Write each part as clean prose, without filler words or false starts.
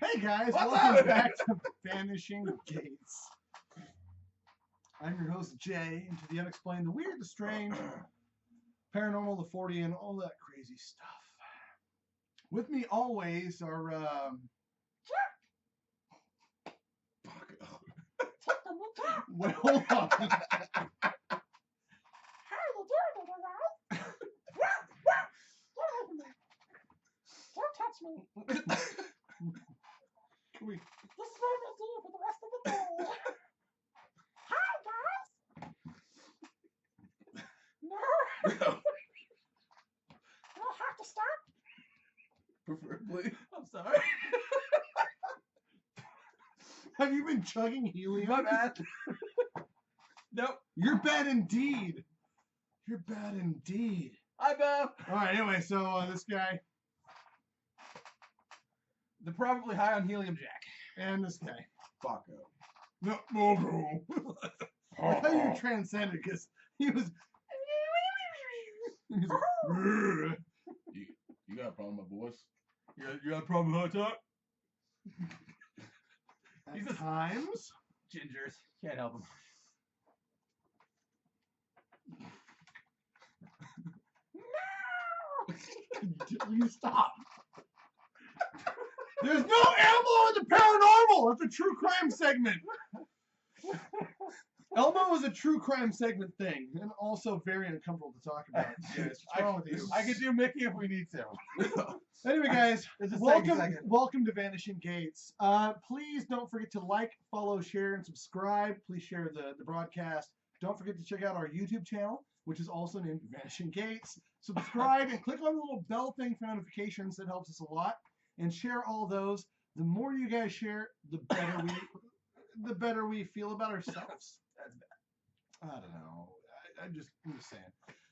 Hey guys, What's welcome up? back to Vanishing Gates. I'm your host Jay, and to the unexplained, the weird, the strange, paranormal, the 40, and all that crazy stuff. With me always are Paco. wait, hold on. How you doing, little guy? Don't touch me. Can we? This is what I'm gonna do for the rest of the day. Hi, guys. No, No, you'll have to stop. preferably. I'm sorry. Have you been chugging helium? My bad. Nope. You're bad indeed. You're bad indeed. Hi, Bo. All right. Anyway, so this guy The probably high on helium jack. and this guy. Paco. No, no. I thought you transcended because he was. He was like, You got a problem with my voice? You got a problem with hot talk? at He's a- times. Gingers. Can't help him. Will you stop? There's no Elmo in the paranormal. It's a true crime segment. Elmo is a true crime segment thing, and also very uncomfortable to talk about. Guys, what's wrong with you? I could do Mickey if we need to. Anyway, guys, It's a welcome, second. welcome to Vanishing Gates. Please don't forget to like, follow, share, and subscribe. Please share the broadcast. Don't forget to check out our YouTube channel, which is also named Vanishing Gates. Subscribe and click on the little bell thing for notifications. That helps us a lot. And share all those. The more you guys share, the better we feel about ourselves. That's bad. I don't know. I'm just saying.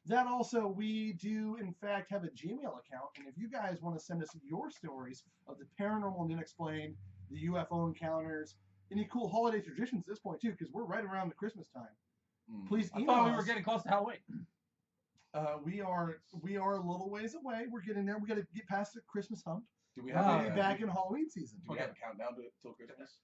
That also, we do in fact have a Gmail account, and if you guys want to send us your stories of the paranormal and unexplained, the UFO encounters, any cool holiday traditions at this point too, because we're right around the Christmas time. Please I email thought we us. were getting close to Halloween. We are a little ways away. We're getting there. We got to get past the Christmas hump. Do we We're have gonna a, be back in Halloween season. do we have a countdown till Christmas?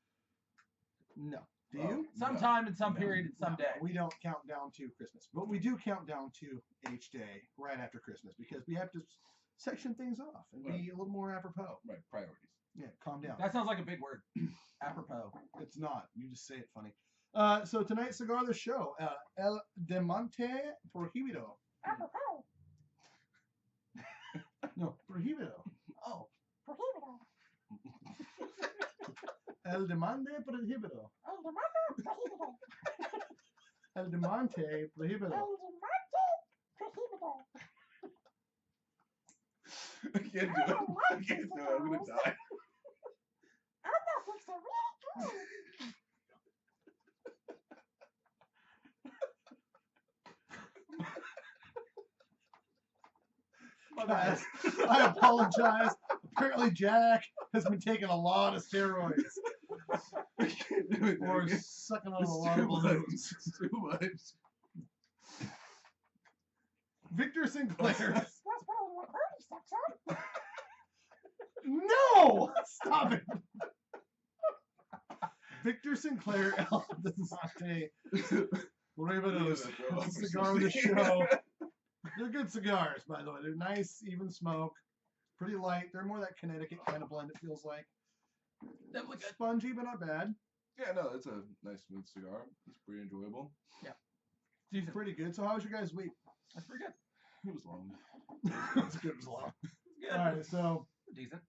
No. Do Oh. you? Sometime in some No. period and some No, day. we don't count down to Christmas, but we do count down to H Day right after Christmas because we have to section things off and be a little more apropos. Right, priorities. Yeah, calm down. That sounds like a big word. Apropos. It's not. You just say it funny. So tonight's cigar of the show, El Demante Prohibido. Apropos. No, Prohibido. Oh. Prohibido. El Demande Prohibido. El Demante Prohibido. El Demante Prohibido. El Demante Prohibido. I can't do it. I can't do it. I'm gonna die. Our notebooks are really good. My bad. Guys, I apologize. Apparently Jack has been taking a lot of steroids I can't do it. or It's sucking on a lot too of much. balloons. It's too much. Victor Sinclair. That's why your party sucks up. No! Stop it. Victor Sinclair, El Demante Prohibidos. It's the cigar of the show. They're good cigars, by the way. They're nice, even smoke. Pretty light. They're more that Connecticut kind of blend, it feels like. Definitely good. Spongy, but not bad. Yeah, no, it's a nice smooth cigar. It's pretty enjoyable. Decent. Pretty good. So how was your guys' week? That's pretty good. It was long. It's good as long. Good. All right, so Decent.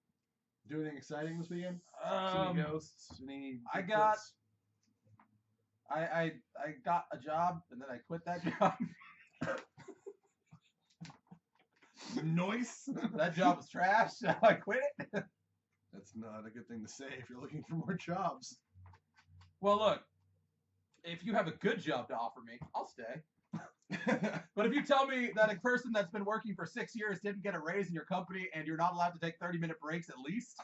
do anything exciting this weekend? See any ghosts? Any I got- Bigfoots? I got a job and then I quit that job. Noise? That job was trash, so I quit it. That's not a good thing to say if you're looking for more jobs. Well, look, if you have a good job to offer me, I'll stay. But if you tell me that a person that's been working for 6 years didn't get a raise in your company and you're not allowed to take 30-minute breaks at least,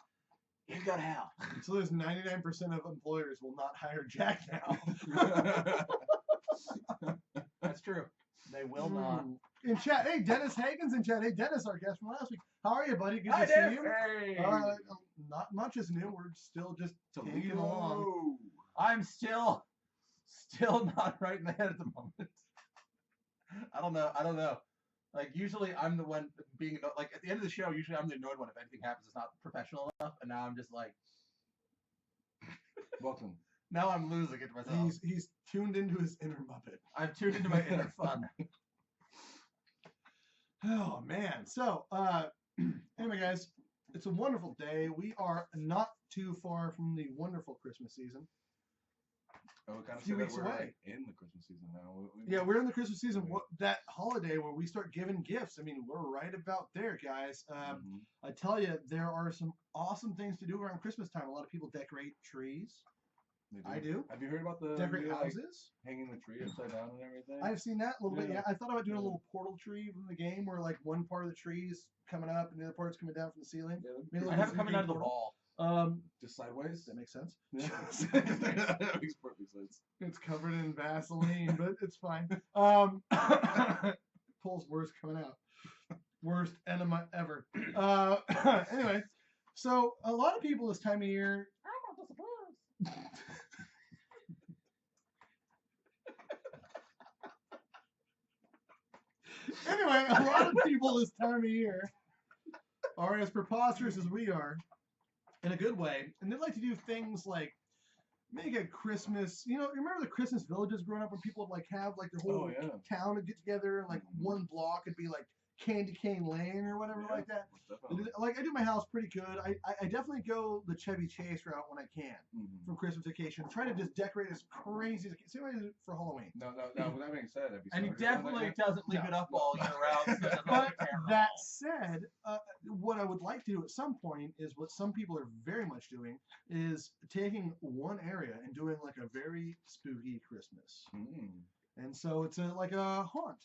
you go to hell. So there's 99% of employers will not hire Jack now. That's true. They will not. In chat, hey, Dennis Hagen's in chat. Hey, Dennis, our guest from last week. How are you, buddy? Good Hi, to see Dennis. you. Hey. not much is new. We're still just taking along. Toledo. I'm still not right in the head at the moment. I don't know. Like usually I'm the one being like at the end of the show. Usually I'm the annoyed one if anything happens. It's not professional enough, and now I'm just like, Welcome. now I'm losing it myself. He's tuned into his inner Muppet. I've tuned into my inner fun. Oh man. So anyway, guys, it's a wonderful day. We are not too far from the wonderful Christmas season. Oh, we kind A of few say that weeks we're away. in the Christmas season now. Yeah, we're in the Christmas season. That holiday where we start giving gifts. I mean, we're right about there, guys. Mhm. I tell you, there are some awesome things to do around Christmas time. A lot of people decorate trees. They I do. Have you heard about the Decorate new, like, houses. hanging the tree upside down and everything? I've seen that a little bit. Yeah. Yeah, I thought about doing a Yeah. little portal tree from the game where like one part of the tree is coming up and the other part's coming down from the ceiling. Yeah, Maybe I like have a it coming 3D out of the portal. wall. just sideways. That makes sense. Yeah. That makes perfect sense. It's covered in Vaseline, but it's fine. Paul's worst coming out. Worst enema ever. Anyway, so a lot of people this time of year. I don't disapprove. Anyway, a lot of people this time of year are as preposterous as we are, in a good way, and they like to do things like make a Christmas. You remember the Christmas villages growing up when people would like have like their whole Oh, yeah. town would get together and like one block would be like Candy Cane Lane or whatever Yeah, like that. most definitely. Like I do my house pretty good. I definitely go the Chevy Chase route when I can Mhm. for Christmas vacation. Try to just decorate as crazy as I can. See what I do for Halloween. Now, with that being said, have you And he started doing definitely that? doesn't leave No. it up all year round. So it doesn't But look terrible. that said, what I would like to do at some point is what some people are very much doing is taking one area and doing like a very spooky Christmas. Mm. And so it's like a haunt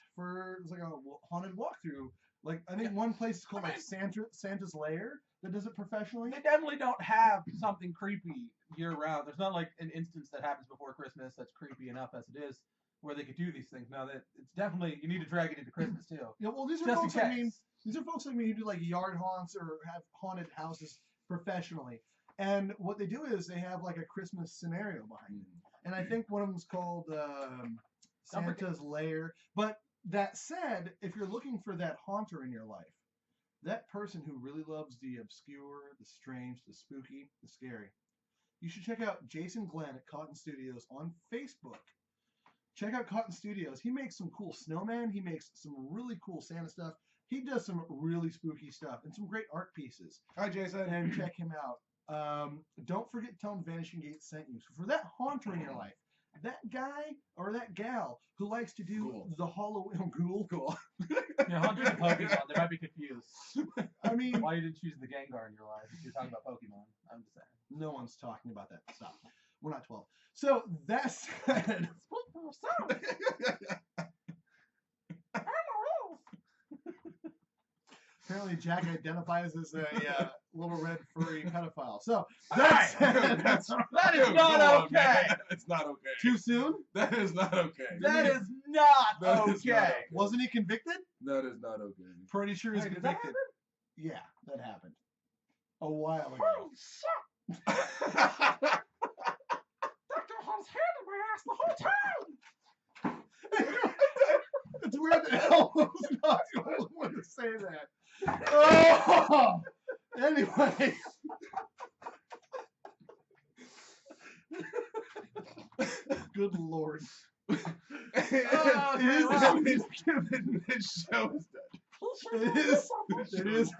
it's like a haunted walkthrough. Like I think one place is called like Santa's Lair that does it professionally. They definitely don't have something creepy year round. There's not like an instance that happens before Christmas that's creepy enough as it is where they could do these things. Now that it's definitely you need to drag it into Christmas too. Yeah, well, these are Just in folks like me. case. These are folks like me who do like yard haunts or have haunted houses professionally. And what they do is they have like a Christmas scenario behind it. And I think one of them's called Santa's Lair. But that said, if you're looking for that haunter in your life, that person who really loves the obscure, the strange, the spooky, the scary, you should check out Jason Glenn at Cotton Studios on Facebook. Check out Cotton Studios. He makes some cool snowmen. He makes some really cool Santa stuff. He does some really spooky stuff and some great art pieces. Hi, Jason. And check him out. Don't forget to tell him Vanishing Gate sent you. So for that haunter in your life, that guy or that gal who likes to do Ghoul. the Halloween ghoul. Yeah, Hunters and Pokemon, they might be confused. I mean, Why you didn't choose the Gengar in your life if you're talking about Pokemon. I'm just saying. no one's talking about that. Stop. We're not 12. So that said, Speak for yourself. I'm a wolf. apparently Jack identifies as a little red furry pedophile. So that said, That is Dude, not come on, okay. man. It's not okay. too soon? That is not okay. That is not That is not okay. okay. Wasn't he convicted? That is not okay. Pretty sure he's Hey, did that convicted. Yeah, that happened a while ago. Holy shit. Doctor has handed my ass the whole time. It's weird that Elmo's not the only one to say that. Oh! Anyway. Good Lord. It shows that. It is. It is.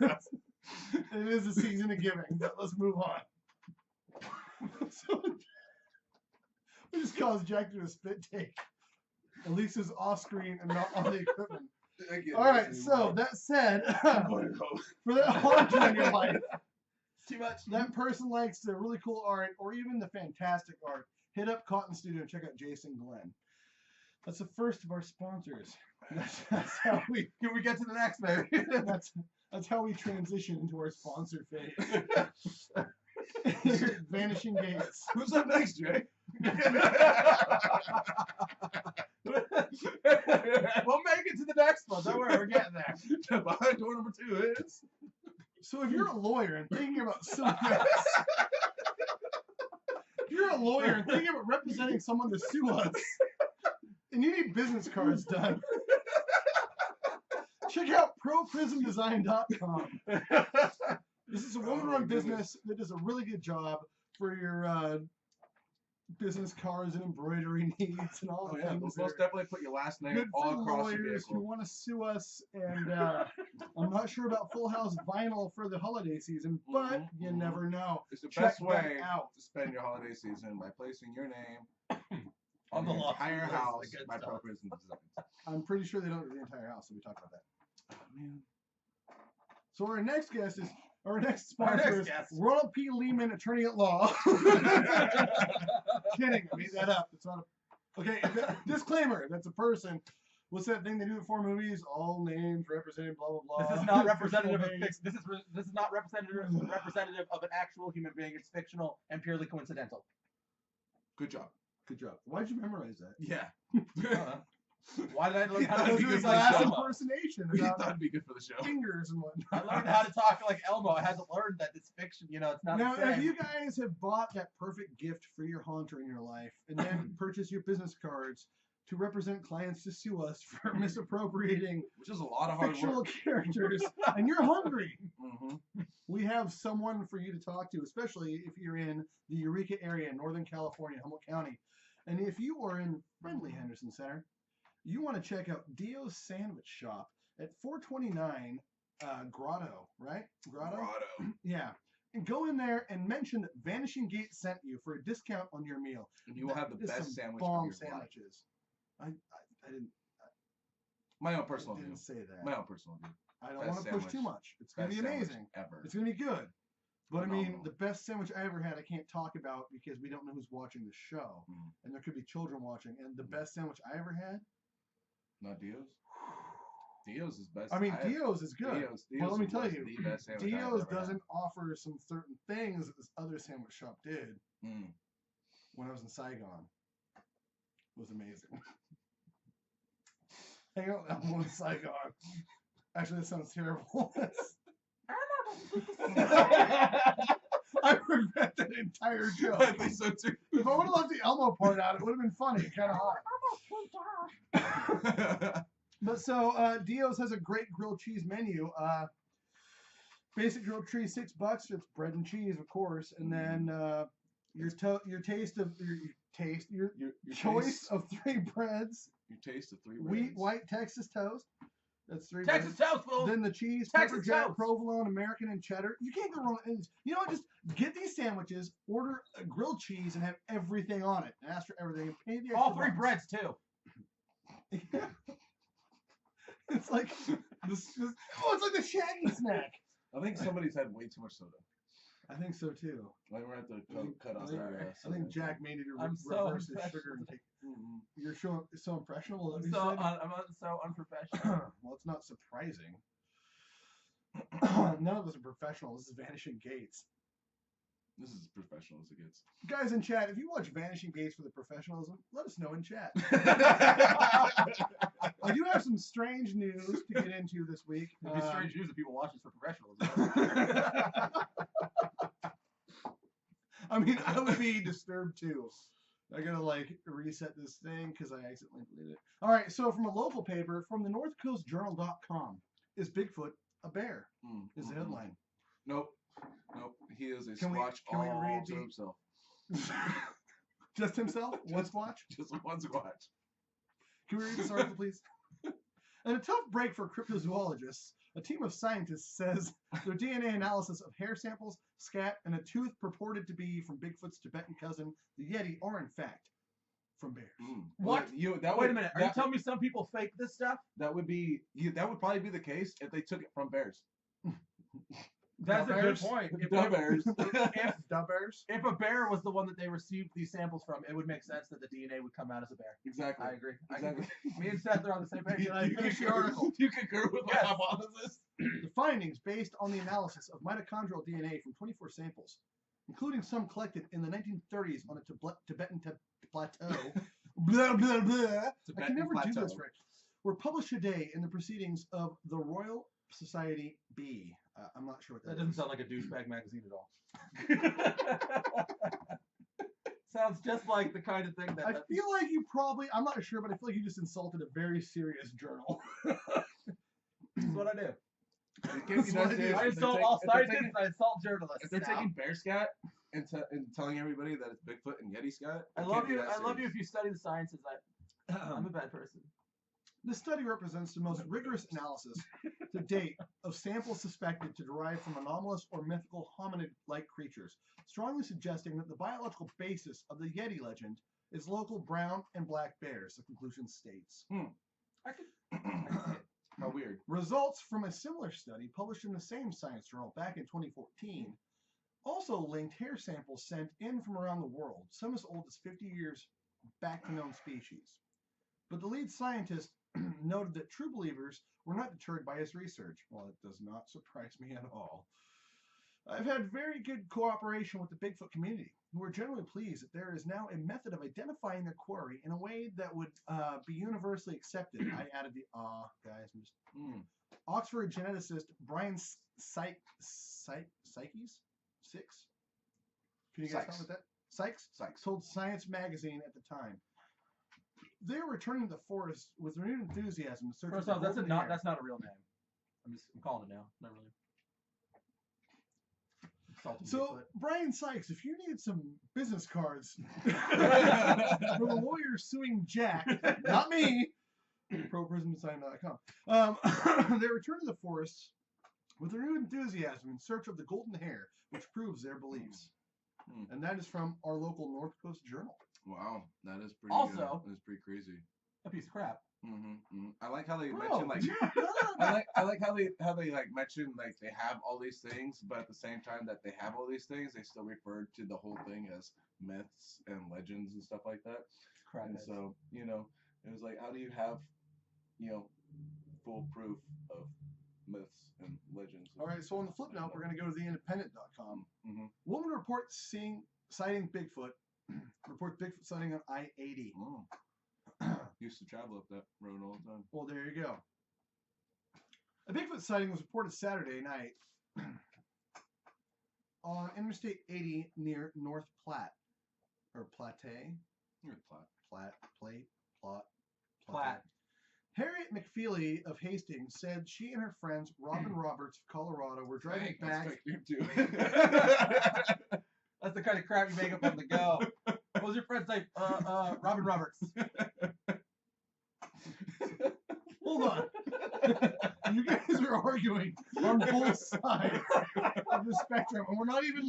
It is a season of giving. But let's move on. So, we just caused Jack to do a spit take. At least it's off screen and not on the equipment. All right. So that said, for that haunter in your life, Too much. that person likes the really cool art or even the fantastic art, hit up Cotton Studio and check out Jason Glenn. That's the first of our sponsors. That's how we Can we get to the next, maybe? that's how we transition into our sponsor phase. Vanishing Gates. Who's up next, Jay? We'll make it to the next one. Don't worry, we're getting there. Behind door number 2 is. So if you're a lawyer and thinking about suing us, if you're a lawyer and thinking about representing someone to sue us, and you need business cards done, check out ProPrismDesign.com. This is a woman-run business that does a really good job for your business cards and embroidery needs and all the Yeah, things. most that are definitely put your last name good all for across the lawyers who vehicle. want to sue us. And I'm not sure about Full House vinyl for the holiday season, but you never know. It's the Check best that way out. to spend your holiday season by placing your name On the entire list, house the good by stuff. ProPrism Designs. I'm pretty sure they don't do the entire house, so we talked about that. Oh, man. So our next guest is our next Our sponsor next is guest. Ronald P. Lehman, attorney at law. Kidding, I made that up. It's not a okay. Disclaimer: that's a person. What's that thing they do before movies? All names represented, blah blah blah. This is not representative of Fictional names. this is not representative of an actual human being. It's fictional and purely coincidental. Good job. Good job. Why'd you memorize that? Yeah. Why did I learn how That to was be a good glass like Elmo? impersonation We about thought it'd be good for the show. fingers and I whatnot. learned how to talk like Elmo. I had to learn that it's fiction. You know, it's not Now, the same. if you guys have bought that perfect gift for your haunter in your life and then purchase your business cards to represent clients to sue us for misappropriating Which is a lot of hard fictional work. characters, and you're hungry, Mm-hmm. we have someone for you to talk to, especially if you're in the Eureka area in Northern California, Humboldt County. And if you are in friendly Henderson Center, you want to check out Dio's Sandwich Shop at 429 Grotto, right? Grotto? Yeah. And go in there and mention that Vanishing Gate sent you for a discount on your meal. And you will have the There's best some sandwich bomb of your life. sandwiches. I didn't, My own personal I view. didn't say that. My own personal view. I don't best want to push sandwich. too much. It's going to Best be sandwich amazing. ever. It's going to be good. But I mean, Phenomenal. the best sandwich I ever had, I can't talk about because we don't know who's watching the show. Mm. And there could be children watching. And the best sandwich I ever had, Not Dio's. Dio's is best. I mean, Dio's is good. Dio's But let me was tell you, the best sandwich I've Dio's ever had. doesn't offer some certain things that this other sandwich shop did Mm. when I was in Saigon. It was amazing. Hang out with Elmo in Saigon. Actually, that sounds terrible. I regret that entire I joke. think so too. If I would have left the Elmo part out, it would have been funny, kind of hot. But so Dio's has a great grilled cheese menu. Basic grilled cheese, $6. It's bread and cheese, of course, and then your choice of 3 breads: Your taste of 3 wheat, breads. white, Texas toast. That's 3 Texas breads. toast, fool. Then the cheese, Texas pepper jack, toast. provolone, American, and cheddar. You can't go wrong. You know what? Just get these sandwiches, order a grilled cheese, and have everything on it. And ask for everything and pay the extra All 3 bucks. breads too. It's like it's like the Shaggy snack. I think somebody's had way too much soda. I think so too. Like we're at the cut off. I think Jack may need to I'm so reverse his sugar impressed. intake. You're so impressionable. I'm That you so said? I'm so unprofessional. Well, it's not surprising. None of us are professional. This is Vanishing Gates. This is as professional as it gets. Guys in chat, if you watch Vanishing Gates for the professionalism, let us know in chat. I do have some strange news to get into this week. It'd be strange news if people watch this for professionals. I mean, I would be disturbed too. I gotta like reset this thing because I accidentally deleted it. All right, so from a local paper, from the northcoastjournal.com, is Bigfoot a bear? Is the headline. Nope. He is a Can we squatch read all to the- himself. Just himself? One squatch? Just one squatch. Can we read this article, please? In a tough break for cryptozoologists, a team of scientists says their DNA analysis of hair samples, scat, and a tooth purported to be from Bigfoot's Tibetan cousin, the Yeti, are in fact from bears. What? That Wait would, a minute. Are you that, telling me some people fake this stuff? that would be that would probably be the case if they took it from bears. That's a good bears? point. The bears. The bears? If a bear was the one that they received these samples from, it would make sense that the DNA would come out as a bear. Exactly. I agree. Exactly. Me and Seth are on the same page. Can I finish the article? You concur with my Yes. hypothesis? The findings, based on the analysis of mitochondrial DNA from 24 samples, including some collected in the 1930s on a Tibetan plateau, blah, blah, blah. I can never do this right. Were published today in the proceedings of the Royal Society B. I'm not sure what That that doesn't is. sound like a douchebag magazine at all. Sounds just like the kind of thing that. I feel like you probably, I'm not sure, but I feel like you just insulted a very serious journal. That's what I do. That's what I do. I insult all scientists. I insult journalists. If they're now. taking bear scat and telling everybody that it's Bigfoot and Yeti scat, I love you. I love you if you study the sciences. I'm a bad person. This study represents the most rigorous analysis to date of samples suspected to derive from anomalous or mythical hominid-like creatures, strongly suggesting that the biological basis of the Yeti legend is local brown and black bears, the conclusion states. I could. How weird. Results from a similar study published in the same science journal back in 2014 also linked hair samples sent in from around the world, some as old as 50 years back to known species. But the lead scientist noted that true believers were not deterred by his research. Well, it does not surprise me at all. I've had very good cooperation with the Bigfoot community, who are generally pleased that there is now a method of identifying their quarry in a way that would be universally accepted. I added the guys. I'm just Oxford geneticist Brian Sykes? Can you guys help with that? Sykes told Science magazine at the time. They're returning to the forest with renewed enthusiasm in search First of off, the that's golden hare. that's not a real name. I'm calling it now. Not really. Insulting So, Bigfoot. Brian Sykes, if you need some business cards for the lawyer suing Jack, not me, ProPrismDesign.com, they return to the forest with renewed enthusiasm in search of the golden hare, which proves their beliefs. And that is from our local North Coast Journal. Wow, that is pretty. Also- that is pretty crazy. A piece of crap. I like how they Bro, mention like. I like how they like mention like they have all these things, but at the same time that they have all these things, they still refer to the whole thing as myths and legends and stuff like that. Crap. And so it was like, how do you have full proof of myths and legends? All right, so on the flip note, we're going to go to theindependent.com. Mm-hmm. Woman reports sighting Bigfoot. Reports Bigfoot sighting on I-80. Used to travel up that road all the time. Well, there you go. A Bigfoot sighting was reported Saturday night on Interstate 80 near North Platte. Or Platte? Platte. Harriet McFeely of Hastings said she and her friends, Robin Roberts of Colorado, were driving back. That's the kind of crap you make up on the go. What was your friend's name? Robin Roberts. Hold on. You guys are arguing on both sides of the spectrum, and we're not even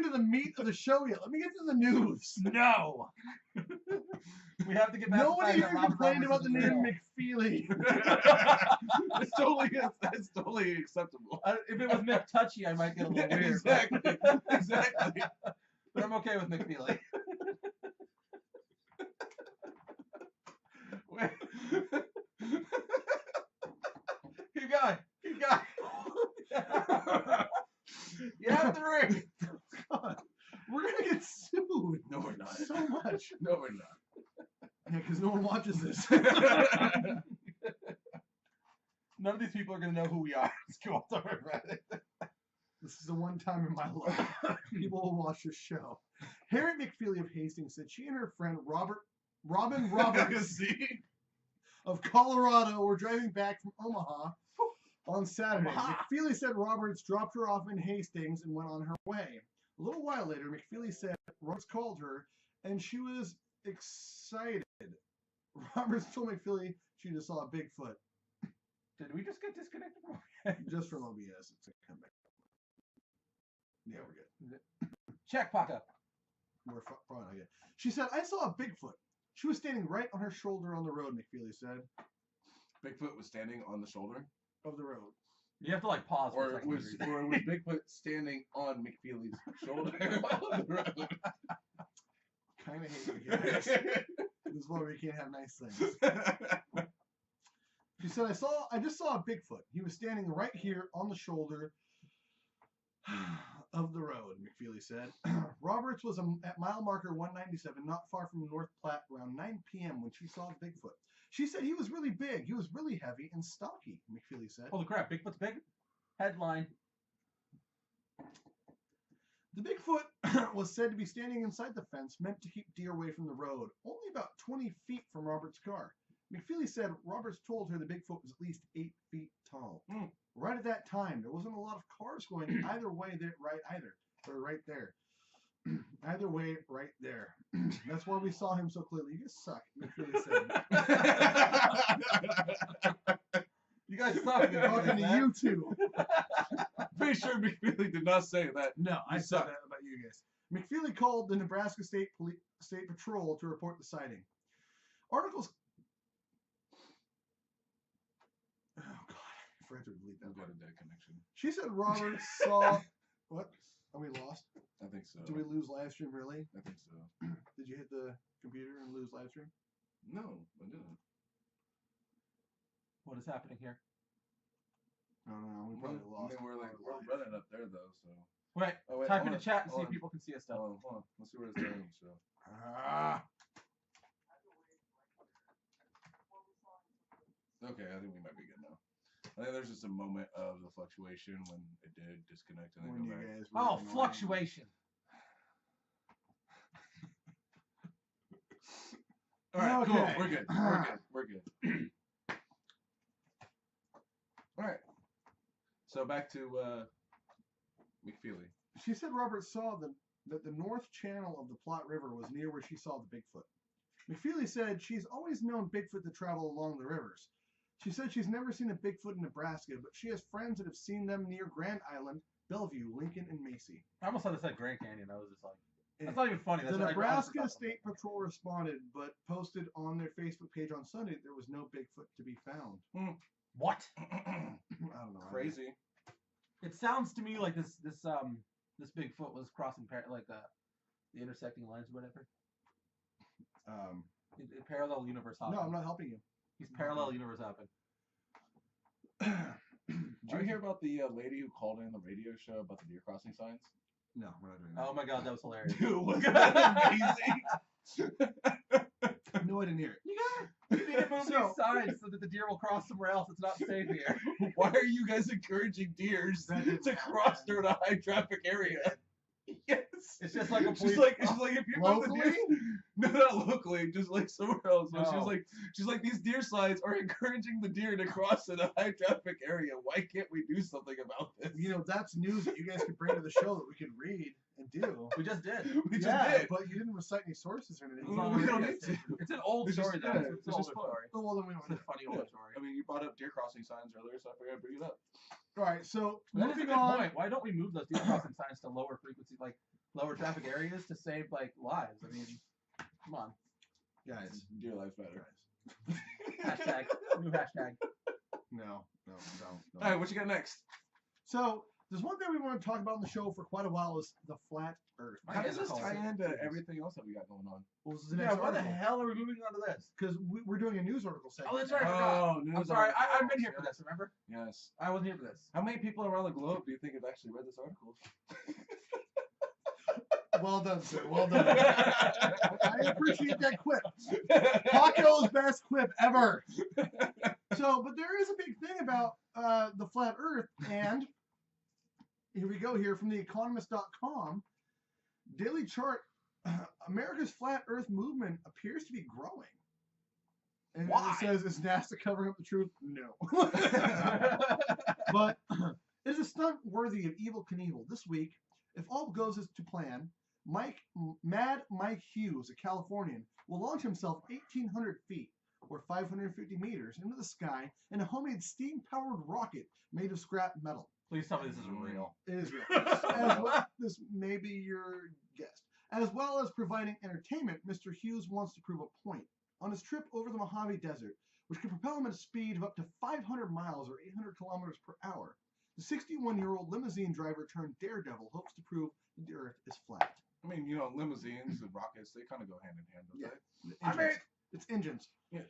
to the meat of the show yet. Let me get to the news. No. We have to get back to Nobody the here fact that Robin complained about Roberts the is name real. McFeely. It's totally acceptable. If it was McTouchy, I might get a little weird. Exactly. But I'm okay with McFeely. Wait. Keep going. You have to ring. God, we're gonna get sued. No, we're not. So much. No, we're not. Yeah, because no one watches this. None of these people are going to know who we are. Let's go on to Reddit. This is the one time in my life people will watch this show. Harriet McFeely of Hastings said she and her friend Robin Roberts of Colorado were driving back from Omaha on Saturday. McFeely said Roberts dropped her off in Hastings and went on her way. A little while later, McFeely said Roberts called her and she was excited. Roberts told McFeely she just saw a Bigfoot. Did we just get disconnected? Just from OBS. It's like, come back. Yeah, we're good. Check, Paco. We're probably not good. She said, I saw a Bigfoot. She was standing right on her shoulder on the road, McFeely said. Bigfoot was standing on the shoulder Of the road. You have to like pause for a or second. was Bigfoot standing on McFeely's shoulder on the road? Kind of hate you guys. This is why we can't have nice things. She said, I just saw a Bigfoot. He was standing right here on the shoulder of the road, McFeely said. Roberts was at mile marker 197, not far from North Platte, around 9 p.m. when she saw Bigfoot. She said he was really big. He was really heavy and stocky, McFeely said. Holy crap, Bigfoot's big? Headline. The Bigfoot was said to be standing inside the fence meant to keep deer away from the road, only about 20 feet from Robert's car. McFeely said Roberts told her the Bigfoot was at least 8 feet tall. Right at that time, there wasn't a lot of cars going either way there, right there. Either way, right there. That's why we saw him so clearly. You guys suck, McFeely said. You guys suck. Talking to you two. Pretty sure McFeely did not say that. No, I said suck. that about you guys. McFeely called the Nebraska State Patrol to report the sighting. Articles. Oh God, I forgot to delete that. We've got a dead connection. She said Robert saw. What? Are we lost? I think so. Did we lose live stream? Really? I think so. Did you hit the computer and lose live stream? No, I didn't. What is happening here? I don't know. We probably lost. I mean, we're running up there though, so. Wait, Oh, wait, type hold in the on, chat and see hold if on. people can see us still. Hold on. Let's see where it's going. So. Okay, I think we might be good now. I think there's just a moment of the fluctuation when it did disconnect and then When go you back. guys were Oh, annoying. fluctuation. All right, cool. Okay. We're good. We're good. All right. So back to McFeely. She said Robert saw that the north channel of the Platte River was near where she saw the Bigfoot. McFeely said she's always known Bigfoot to travel along the rivers. She said she's never seen a Bigfoot in Nebraska, but she has friends that have seen them near Grand Island, Bellevue, Lincoln, and Macy. I almost thought it said Grand Canyon. I was just like, that's not even funny. That's The like, Nebraska State Patrol responded, but posted on their Facebook page on Sunday that there was no Bigfoot to be found. What? I don't know. Crazy. It sounds to me like this Bigfoot was crossing the intersecting lines, or whatever. Parallel universe hopping. No, I'm not helping you. He's parallel universe hopping. Did you hear about the lady who called in the radio show about the deer crossing signs? No, we're not doing that. Oh my god, that was hilarious. Dude, wasn't that amazing? No, I didn't hear it. You need to move these signs so that the deer will cross somewhere else. It's not safe here. Why are you guys encouraging deers to cross through a high traffic area? Yes. It's just like a She's police. like if you put the Locally? deer, no, not locally, just like somewhere else. But No. she's like these deer signs are encouraging the deer to cross in a high traffic area. Why can't we do something about this? You know, that's news that you guys could bring to the show that we could read and do. We just did. We just Yeah, did. but you didn't recite any sources or anything. It's on We the don't radio need to. station. It's an old It's just- story, though. yeah, It's it's an older just fun. story. Oh, well, then we don't It's need a funny older story. I mean, you brought up deer crossing signs earlier, so I figured I'd bring it up. All right, so That is a moving good on. point. Why don't we move those deer crossing signs to lower frequency, like lower traffic areas, to save lives? I mean, come on. Guys, Deer life better. Hashtag. New hashtag. no. All right, what you got next? So there's one thing we want to talk about on the show for quite a while is the flat Earth. My How hands does are this cold. tie into everything else that we got going on? Well, this is the Yeah, next why the article. hell are we moving on to this? Because we're doing a news article segment. Oh, that's right. I forgot. news I'm sorry. I've articles, been here for yes. this, remember? Yes. I wasn't here for this. How many people around the globe do you think have actually read this article? Well done, sir. Well done. I appreciate that quip. Paco's best quip ever. So, but there is a big thing about the flat Earth, and here we go here from theeconomist.com. Daily chart, America's flat Earth movement appears to be growing. And Why? it says, is NASA covering up the truth? No. But it is a stunt worthy of Evel Knievel. This week, if all goes as to plan, Mad Mike Hughes, a Californian, will launch himself 1,800 feet, or 550 meters, into the sky in a homemade steam-powered rocket made of scrap metal. Please tell me this is real. It is real. This may be your guess. As well as providing entertainment, Mr. Hughes wants to prove a point. On his trip over the Mojave Desert, which could propel him at a speed of up to 500 miles or 800 kilometers per hour, the 61-year-old limousine driver turned daredevil hopes to prove that the Earth is flat. I mean, you know, limousines and rockets, they kind of go hand in hand, don't they? Engines. It's engines. Yeah.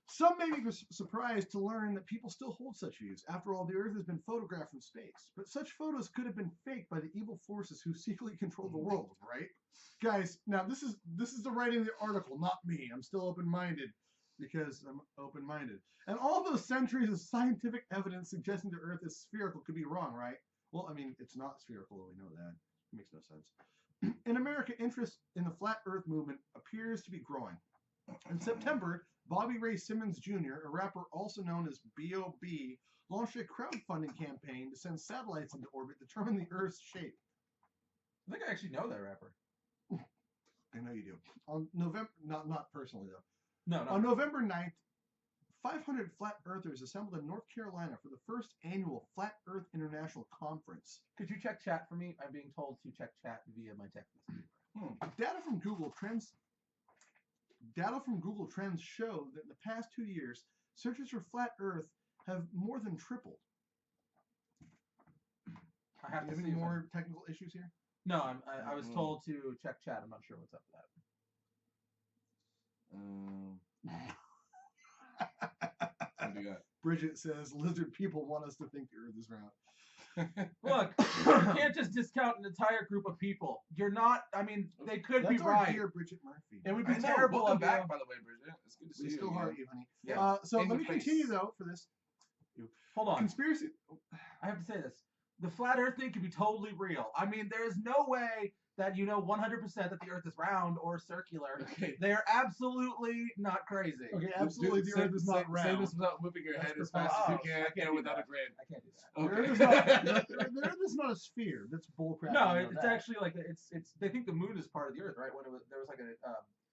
Some may be surprised to learn that people still hold such views. After all, the Earth has been photographed from space. But such photos could have been faked by the evil forces who secretly control the world, right? Guys, now this is the writing of the article, not me. I'm still open-minded. because I'm open-minded. And all those centuries of scientific evidence suggesting the Earth is spherical could be wrong, right? Well, I mean, it's not spherical. We know that. It makes no sense. In America, interest in the flat Earth movement appears to be growing. In September, Bobby Ray Simmons Jr., a rapper also known as B.O.B., launched a crowdfunding campaign to send satellites into orbit to determine the Earth's shape. I think I actually know that rapper. I know you do. On November, not personally though. No. On November 9th, 500 flat earthers assembled in North Carolina for the first annual Flat Earth International Conference. Could you check chat for me? I'm being told to check chat via my text message. Data from Google Trends show that in the past 2 years, searches for flat Earth have more than tripled. I have to Any see more technical issues here? No, I was told to check chat. I'm not sure what's up with that. What do you got? Bridget says lizard people want us to think the Earth is round. Look, you can't just discount an entire group of people. You're not. I mean, they could be That's our right. dear Bridget Murphy. It would be I know. terrible Welcome of you. back, by the way, Bridget. It's good to see We you. still heart you, honey. Yeah. So In let the me face. continue though for this. Hold on. Conspiracy. I have to say this. The flat Earth thing can be totally real. I mean, there is no way that you know 100% that the Earth is round or circular. Okay. They are absolutely not crazy. Okay, absolutely. The Earth is not Say round. this without moving your head That's as fast as you preposterous. can, I can't and do without that. a grin. I can't do that. The Okay. Earth is not. The Earth is not a sphere. That's bullcrap. No, You know it's that. actually like it's. They think the moon is part of the Earth, right? When there was like a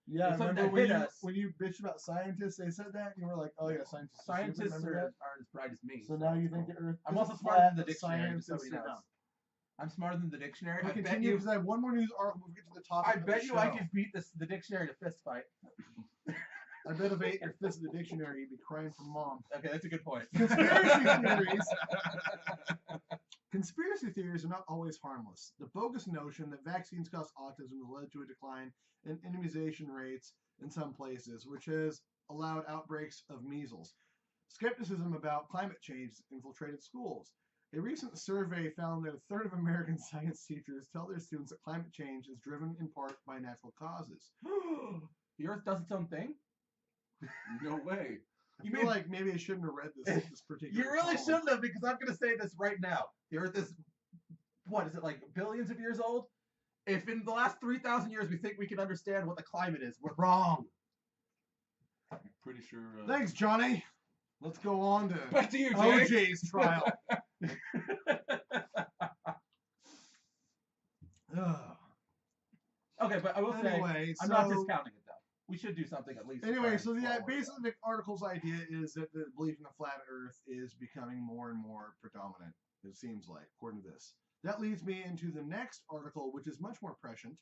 Yeah, it's something remember that when hit you, us. when you bitched about scientists, they said that, and you were like, oh yeah, scientists. are stupid, scientists remember aren't as bright as me. that? So now you think the Earth. I'm is also flat, smarter than the but dictionary. Just so scientists you are know. dumb. I'm smarter than the dictionary. We I bet continue you. because I have one more news article. We'll get to the topic. I of bet the you I show. could beat the dictionary to fist fight. I bet if I ate your fist of the dictionary, you'd be crying for mom. Okay, that's a good point. Conspiracy theories. Conspiracy theories are not always harmless. The bogus notion that vaccines cause autism has led to a decline in immunization rates in some places, which has allowed outbreaks of measles. Skepticism about climate change infiltrated schools. A recent survey found that a third of American science teachers tell their students that climate change is driven in part by natural causes. The Earth does its own thing. No way. I feel like maybe I shouldn't have read this particular. You really column. shouldn't have, because I'm going to say this right now. The Earth is, what is it, like billions of years old? If in the last 3,000 years we think we can understand what the climate is, we're wrong. I'm pretty sure. Thanks, Johnny. Let's go on to Back to you, Jay. OJ's trial. Ugh. Okay, but I will say, Anyway, I'm not discounting it, though. We should do something at least. to try Anyway, and so the follow basically the article's idea is that the belief in the flat Earth is becoming more and more predominant. It seems like, according to this. That leads me into the next article, which is much more prescient,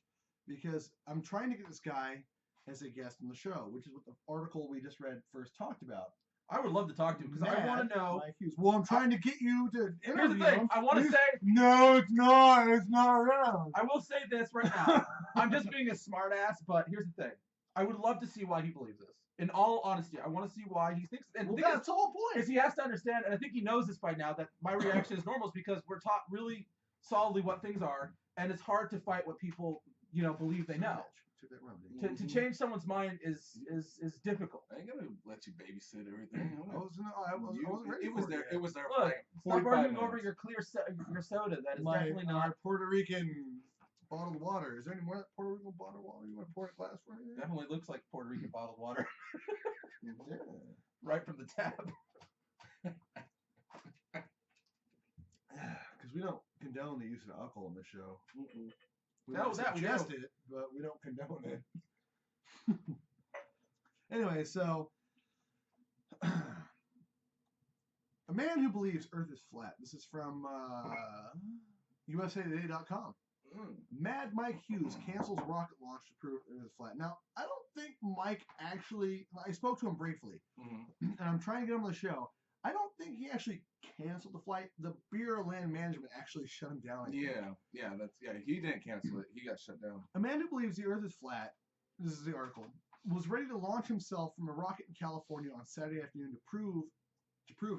because I'm trying to get this guy as a guest on the show, which is what the article we just read first talked about. I would love to talk to him, because I want to know. Mike Hughes. Well, I'm trying to get you to interview Here's the thing. him. I want to He's- say, No, it's not. It's not around. I will say this right now. I'm just being a smartass, but here's the thing. I would love to see why he believes this. In all honesty, I want to see why he thinks. And Well, the thing that's the whole point. is he has to understand, and I think he knows this by now, that my reaction is normal, is because we're taught really solidly what things are, and it's hard to fight what people, believe they know. Took that wrong, didn't you? To change someone's mind is difficult. I ain't gonna let you babysit everything. I wasn't ready It was for there. yet. It was there. Look, for stop 45 arguing over minutes. your your soda. That is my definitely not. Puerto Rican bottled water. Is there any more Puerto Rican bottled water? You want to pour a glass for me? Definitely looks like Puerto Rican bottled water, Yeah. right from the tap. Because we don't condone the use of alcohol in this show. We No, don't that we suggest don't. it, but we don't condone it. Anyway, so a man who believes Earth is flat. This is from USAtoday.com. Mad Mike Hughes cancels rocket launch to prove Earth is flat. Now, I don't think Mike actually. I spoke to him briefly, and I'm trying to get him on the show. I don't think he actually canceled the flight. The Bureau of Land Management actually shut him down. I think. Yeah. He didn't cancel it. He got shut down. A man who believes the Earth is flat, this is the article, was ready to launch himself from a rocket in California on Saturday afternoon to prove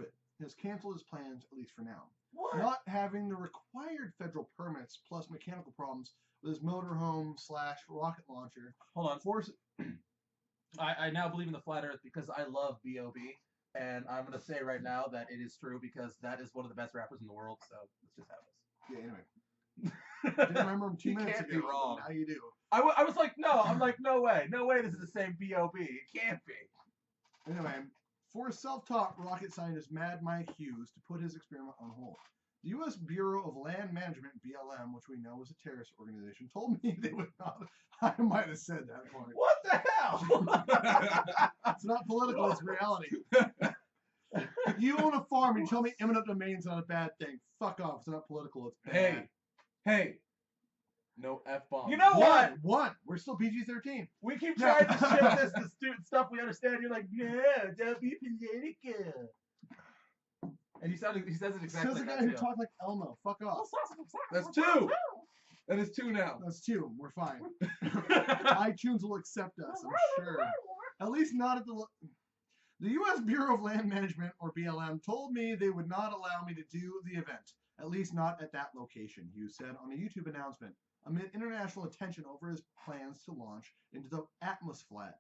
it. He has canceled his plans, at least for now. What? Not having the required federal permits plus mechanical problems with his motorhome / rocket launcher Hold on. I now believe in the flat Earth because I love B.O.B. And I'm gonna say right now that it is true because that is one of the best rappers in the world. So let's just have this. Yeah, anyway. Didn't remember him 2 You minutes can't ago. be wrong. Now you do. I was like, no. I'm like, no way this is the same B.O.B. It can't be. Anyway, for self-taught rocket scientist Mad Mike Hughes to put his experiment on hold, the U.S. Bureau of Land Management, BLM, which we know is a terrorist organization, told me they would not. I might have said that part. What the hell? It's not political, it's reality. You own a farm and you tell me eminent domain's not a bad thing. Fuck off. It's not political, it's bad. Hey. No F-bomb. You know what? One. We're still PG-13. We keep trying to shift this to student stuff we understand. You're like, yeah, don't be political. And he says it exactly Says the like guy that who too. talked like Elmo. Fuck off. That's 2. That is 2 now. That's 2. We're fine. iTunes will accept us, I'm sure. At least not at the U.S. Bureau of Land Management, or BLM, told me they would not allow me to do the event. At least not at that location, Hughes said on a YouTube announcement, amid international attention over his plans to launch into the Atmos Flat.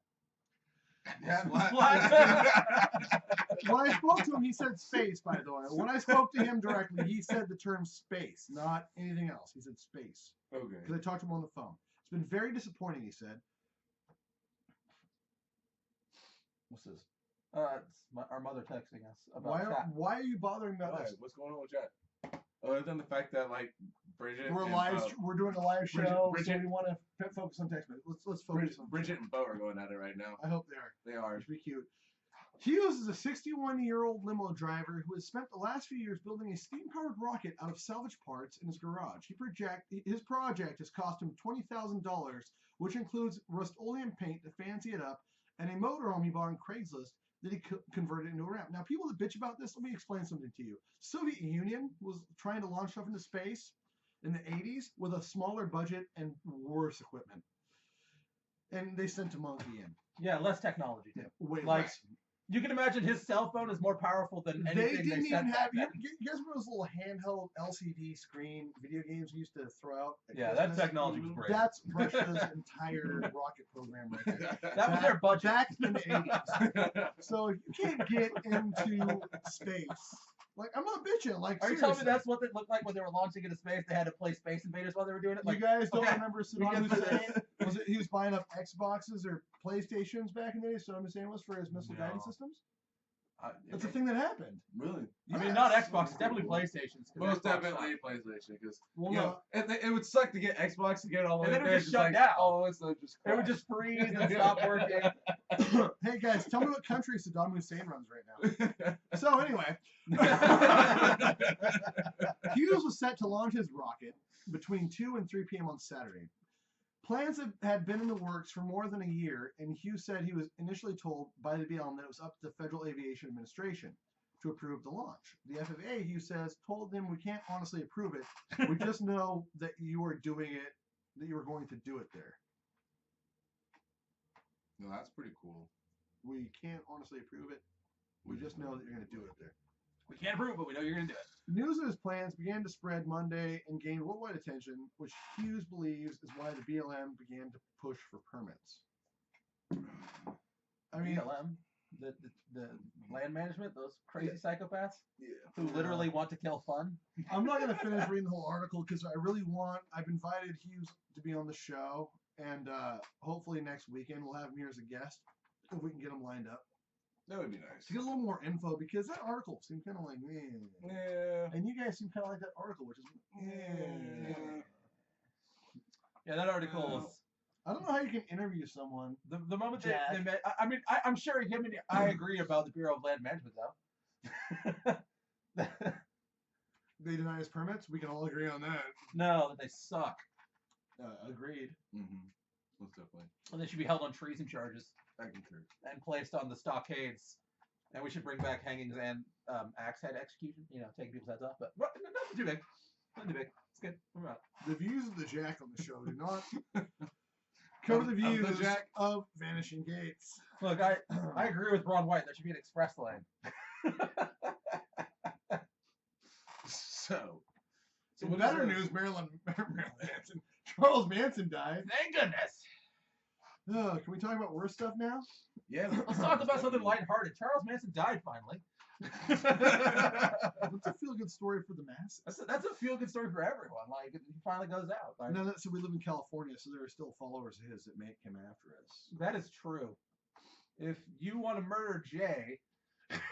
When I spoke to him, he said space, by the way. When I spoke to him directly, he said the term space, not anything else. He said space. Okay. Because I talked to him on the phone. It's been very disappointing, he said. What's this? It's our mother texting us about chat. Why are you bothering about Why? this? What's going on with chat? Other than the fact that like Bridget, We're doing a live Bridget- show, so Bridget- we want to focus on text messages. Let's focus on Bridget and Bo are going at it right now. I hope they are. They are. It should be cute. Hughes is a 61-year-old limo driver who has spent the last few years building a steam-powered rocket out of salvage parts in his garage. His project has cost him $20,000, which includes Rust-Oleum paint to fancy it up and a motorhome he bought on Craigslist that he converted into a ramp. Now, people that bitch about this, let me explain something to you. Soviet Union was trying to launch stuff into space in the 80s with a smaller budget and worse equipment. And they sent a monkey in. Yeah, less technology too. Way Like, less. You can imagine his cell phone is more powerful than anything They didn't even sent have. back then. You guys remember those little handheld LCD screen video games we used to throw out? at Yeah, that Christmas? technology was great. That's Russia's entire rocket program right there. That was their budget. Back in the 80s. So if you can't get into space, like I'm not bitching. Like, Are you telling me seriously. that's what it looked like when they were launching into space? They had to play Space Invaders while they were doing it. Like, You guys don't okay, remember we Saddam get this. Hussein? Was it he was buying up Xboxes or PlayStations back in the day? Saddam Hussein was for his missile No. guidance systems. I That's a thing that happened. Really? mean, not Yes. Xbox, definitely PlayStations. 'cause Most Xbox definitely sucked. PlayStation because Well, you know it would suck to get Xbox to get all the And way then it there. would just It's shut like, down. Oh, it's not just. It would crash. just freeze and stop working. Hey guys, tell me what country Saddam Hussein runs right now. So anyway, Hughes was set to launch his rocket between 2 and 3 p.m. on Saturday. Plans had been in the works for more than a year, and Hughes said he was initially told by the BLM that it was up to the Federal Aviation Administration to approve the launch. The FAA, Hughes says, told them, we can't honestly approve it. We just know that you are doing it, that you are going to do it there. No, that's pretty cool. We can't honestly approve it. We just know that you're going to do it there. We can't prove it, but we know you're going to do it. News of his plans began to spread Monday and gained worldwide attention, which Hughes believes is why the BLM began to push for permits. I mean, BLM, the land management, those crazy psychopaths Yeah. who literally want to kill fun. I'm not going to finish reading the whole article because I've invited Hughes to be on the show, and hopefully next weekend we'll have him here as a guest if we can get him lined up. That would be nice. To get a little more info because that article seemed kind of like, meh. Yeah. And you guys seem kind of like that article, which is, Yeah, that article was. I don't know how you can interview someone. The moment they Jack. met, I'm sure him and I agree about the Bureau of Land Management, though. They deny his permits. We can all agree on that. No, that they suck. Agreed. Mm-hmm. Most definitely. And they should be held on treason charges I concur. and placed on the stockades. And we should bring back hangings and axe head execution. You know, taking people's heads off. But nothing too big. Nothing too big. It's good. We're out. The views of the Jack on the show do not cover the Of the views Jack? of Vanishing Gates. Look, I agree with Ron White. There should be an express lane. So In what is better this? news, Marilyn Manson, Charles Manson died. Thank goodness. Can we talk about worse stuff now? Yeah. Let's talk about something lighthearted. Charles Manson died finally. That's a feel-good story for the masses. That's a feel-good story for everyone. Like, he finally goes out. Like, No, so we live in California, so there are still followers of his that may come after us. that is true. If you want to murder Jay,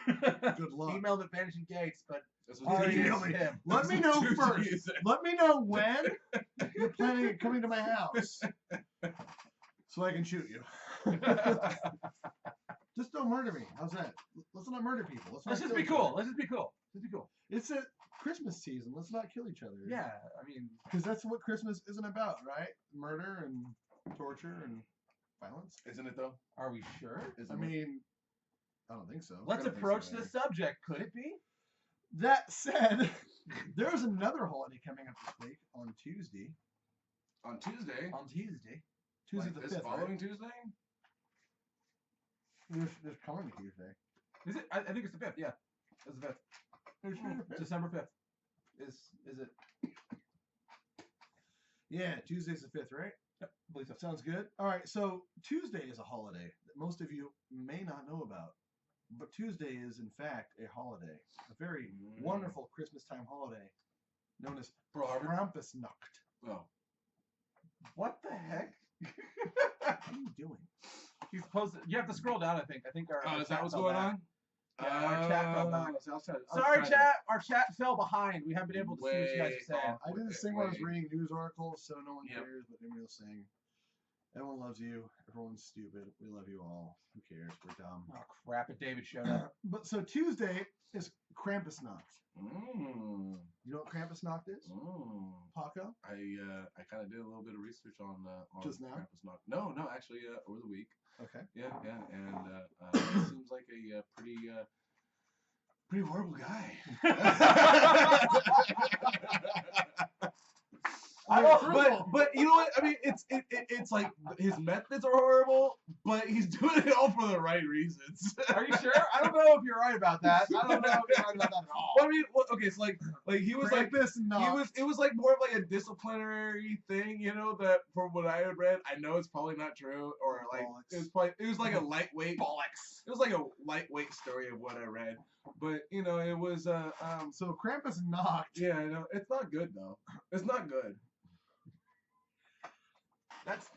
Good luck. email him at Vanishing Gates, but That's already email is me. him. Let me know Dude, first. Jesus. Let me know when you're planning on coming to my house, so I can shoot you. Just don't murder me. How's that? Let's not murder people. Let's not just kill be each cool. other. Let's just be cool. Let's be cool. It's a Christmas season. Let's not kill each other. Yeah, I mean, Because that's what Christmas isn't about, right? Murder and torture and violence. Isn't it though? are we sure? Isn't I it? mean, I don't think so. Let's don't think so, approach man. this subject. Could it be? That said, there's another holiday coming up this week on Tuesday. On Tuesday. On Tuesday. Tuesday Like the this 5th. following Right? Tuesday. There's coming Tuesday. Is it? I think it's the 5th. Yeah, it's the 5th. There's the 5th. December 5th. Is it? Yeah, Tuesday's the 5th, right? Yep, I believe so. Sounds good. All right, so Tuesday is a holiday that most of you may not know about. But Tuesday is, in fact, a holiday. A very wonderful Christmas time holiday known as Pearl Harbor. Krampusnacht. Oh. What the heck? What are you doing? He's posted. You have to scroll down. I think. our Oh, is chat that what's fell going back. on? Yeah, our chat fell back. So I was trying- I was Sorry, trying to- chat. Our chat fell behind. We haven't been able to see what you guys Way are saying. off. I did this thing where I was Wait. reading news articles, so no one Yep. cares, but everybody was saying, everyone loves you, everyone's stupid, we love you all, who cares, we're dumb. Oh crap! It David showed up. But so Tuesday is Krampusnacht. Mm. You know what Krampusnacht is? Mm. Paco? I kind of did a little bit of research on Just now? Krampusnacht. No, actually over the week. Okay. Yeah, and he seems like a pretty horrible guy. But you know what? I mean, it's like his methods are horrible, but he's doing it all for the right reasons. Are you sure? I don't know if you're right about that. I don't know if you're right about that at all. I mean, okay, so like he was like. Krampusnacht. It was like more of like a disciplinary thing, you know, that from what I had read, I know it's probably not true, or like it was like a lightweight Bollocks. it was like a lightweight story of what I read. But you know, it was So Krampusnacht. yeah, I know it's not good though. It's not good. That's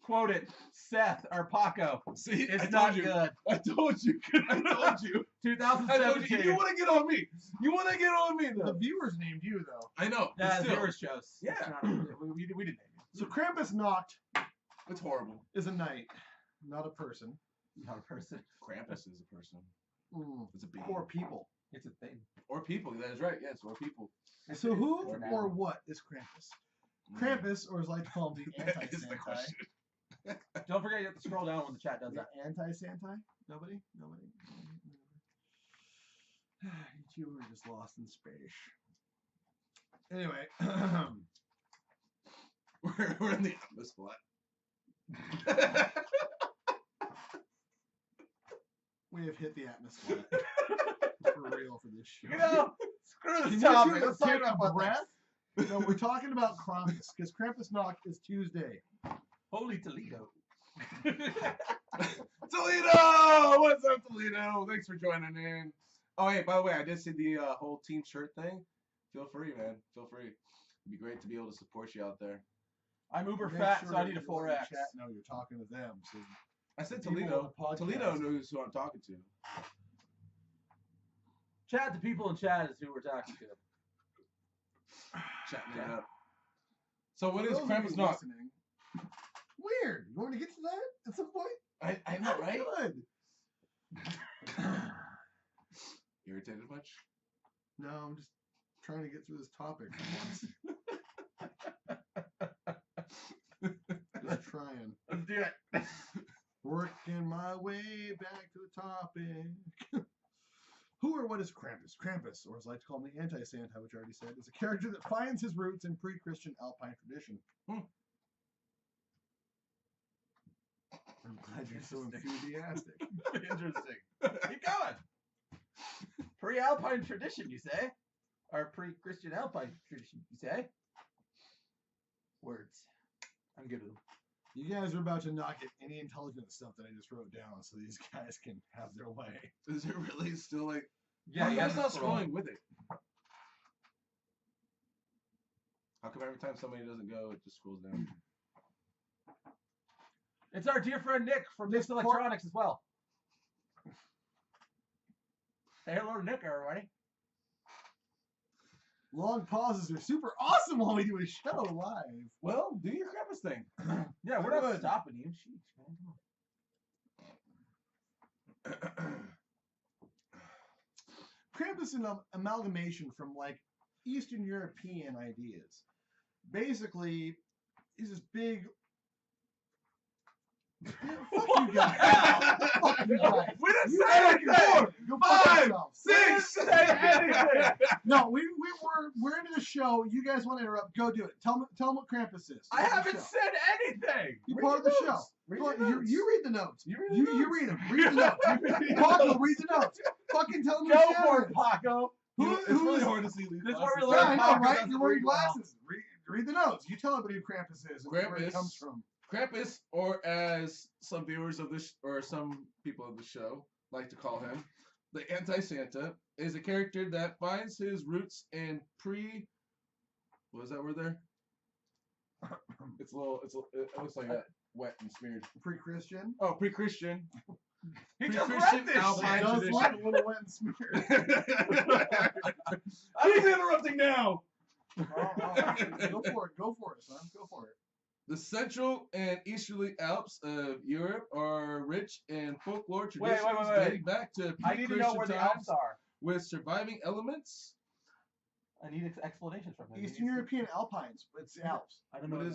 quoted. Seth or Paco. See, It's not good. I told you. I told you. 2017. You want to get on me. You want to get on me The though. viewers named you, though. I know. but Yeah, still, viewers chose. Yeah. It's not- we didn't name So Krampusnacht it's horrible. is a night, not a person. it. Not a person. Krampus is a person. It's a being. Or people. It's a thing. Or people. That is right. Yes, or people. So who Or or now. what is Krampus? Krampus, or as I like to call him, the That is the anti-Santa. question. Don't forget you have to scroll down when the chat does The that. anti-Santa? Nobody? You were just lost in space. Anyway, We're in the Atlas spot. we have hit the atmosphere. For real for this show. You know, screw Can this you topic. take Let's talk a about breath? No, we're talking about Krampus, because Krampusnacht is Tuesday. Holy Toledo. Toledo! What's up, Toledo? Thanks for joining in. Oh, hey, by the way, I did see the whole team shirt thing. Feel free, man. Feel free. It'd be great to be able to support you out there. I'm uber Make fat, sure so I that need a you let the 4X. Chat know you're talking to them. So I said People Toledo. on the podcast. Toledo knows who I'm talking to. Chat to people in chat is who we're talking to. Chatting it up. So what for is those of you Krampusnacht? listening, weird. You want me to get to that at some point? I know, right? Good. Irritated much? No, I'm just trying to get through this topic for once. Just trying. Let's do it. Working my way back to the topic. Who or what is Krampus? Krampus, or as I like to call him, the anti-Santa, which I already said, is a character that finds his roots in pre-Christian Alpine tradition. I'm glad you're so enthusiastic. Interesting. Keep going. Pre-Alpine tradition, you say? Or pre-Christian Alpine tradition, you say? Words. I'm good with them. You guys are about to not get any intelligent stuff that I just wrote down, so these guys can have their way. Is it really still like? Yeah, How you come have it's not to scroll. scrolling with it? How come every time somebody doesn't go, it just scrolls down? It's our dear friend Nick from This Mixed Electronics as well. Say hello to Nick, everybody. Long pauses are super awesome while we do a show live. Well, do your Krampus thing. Yeah, we're not stopping you. Jeez, man. Come on. Krampus is an amalgamation from like Eastern European ideas. Basically, he's this big. Fuck you guys. Fuck you guys. We didn't You say guys anything. go fuck 5, yourselves. 6, 7. No, we're into the show. You guys want to interrupt? Go do it. Tell them what Krampus is. I It's the haven't show. said anything. You're Read part of the notes. show. Read Look, your notes. you read the notes. You read the You notes. read them. Read the notes. Paco, read the notes. Fucking tell them Go the for it, shit. Paco. It's really hard to see these. This is glasses. where we Yeah, learn I know, Paco right? doesn't You're wearing read well. glasses. Read the notes. You tell everybody who Krampus is and where it Krampus. comes from. Krampus, or as some viewers of this, or some people of the show like to call him, the Anti-Santa, is a character that finds his roots in what is that word there? It looks like that, wet and smeared. Pre-Christian. Oh, pre-Christian. He just Pre-Christian read this Alpine shit. Does tradition. like a little wet and smeared. He's interrupting now. Go for it. Go for it, son. Go for it. The Central and Easterly Alps of Europe are rich in folklore Wait, traditions wait, wait. dating back to I need to know where the pre-Christian Alps times are. with surviving elements. I need explanations from him. Eastern European Alpines. It's the Alps. I don't know. What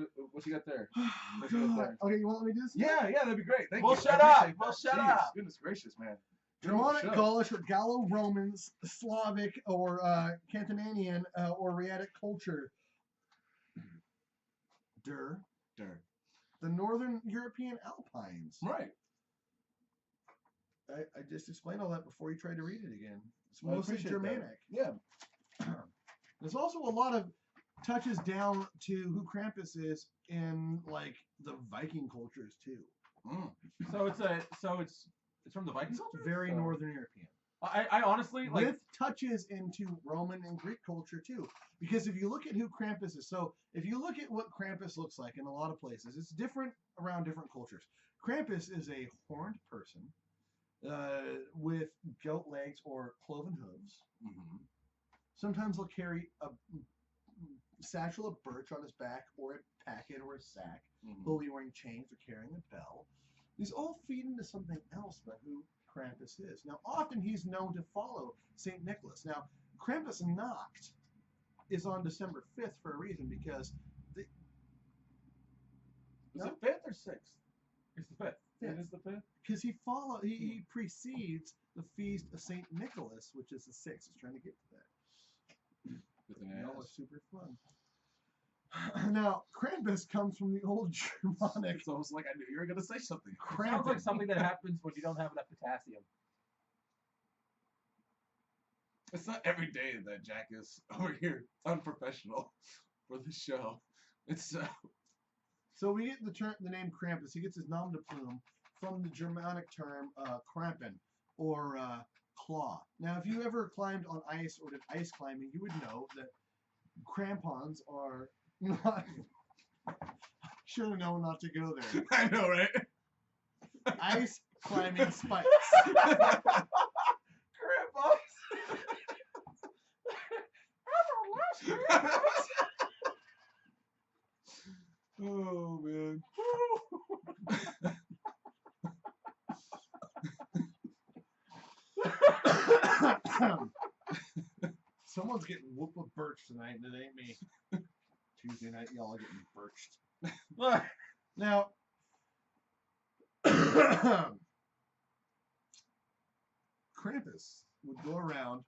is what you got there? Oh, What's you got there? Okay, you want me to do this? Yeah, that'd be great. Thank Well, you. shut I up. appreciate Well, that. shut Jeez, up. Goodness gracious, man. Germanic, Shut up. Gaulish, or Gallo-Romans, Slavic, or Cantonanian, or Riatic culture. Dur. The Northern European Alpines. Right. I just explained all that before you tried to read it again. It's I mostly appreciate that. Germanic. Yeah. There's also a lot of touches down to who Krampus is in like the Viking cultures too. Mm. So it's from the Viking culture. Very So- Northern European. I honestly like. With touches into Roman and Greek culture too. Because if you look at who Krampus is, so if you look at what Krampus looks like in a lot of places, it's different around different cultures. Krampus is a horned person with goat legs or cloven hooves. Mm-hmm. Sometimes he'll carry a satchel of birch on his back, or a packet, or a sack. Mm-hmm. He'll be wearing chains or carrying a bell. These all feed into something else about who Krampus is. Now, often he's known to follow St. Nicholas. Now, Krampusnacht is on December 5th for a reason, because Is it 5th or 6th? It's the 5th. It is the 5th. he precedes the feast of St. Nicholas, which is the 6th. I was trying to get to that. With an That ass. was super fun. Now, Krampus comes from the old Germanic It's almost like I knew you were gonna say something. Sounds like Krampus. something that happens when you don't have enough potassium. It's not every day that Jack is over here unprofessional for the show. It's So we get the name Krampus. He gets his nom de plume from the Germanic term Krampen, or claw. Now, if you ever climbed on ice or did ice climbing, you would know that crampons are not. Should have known not to go there. I know, right? Ice climbing spikes. Oh man. Someone's getting whooped with birch tonight, and it ain't me. Tuesday night, y'all are getting birched. Now, Krampus would go around,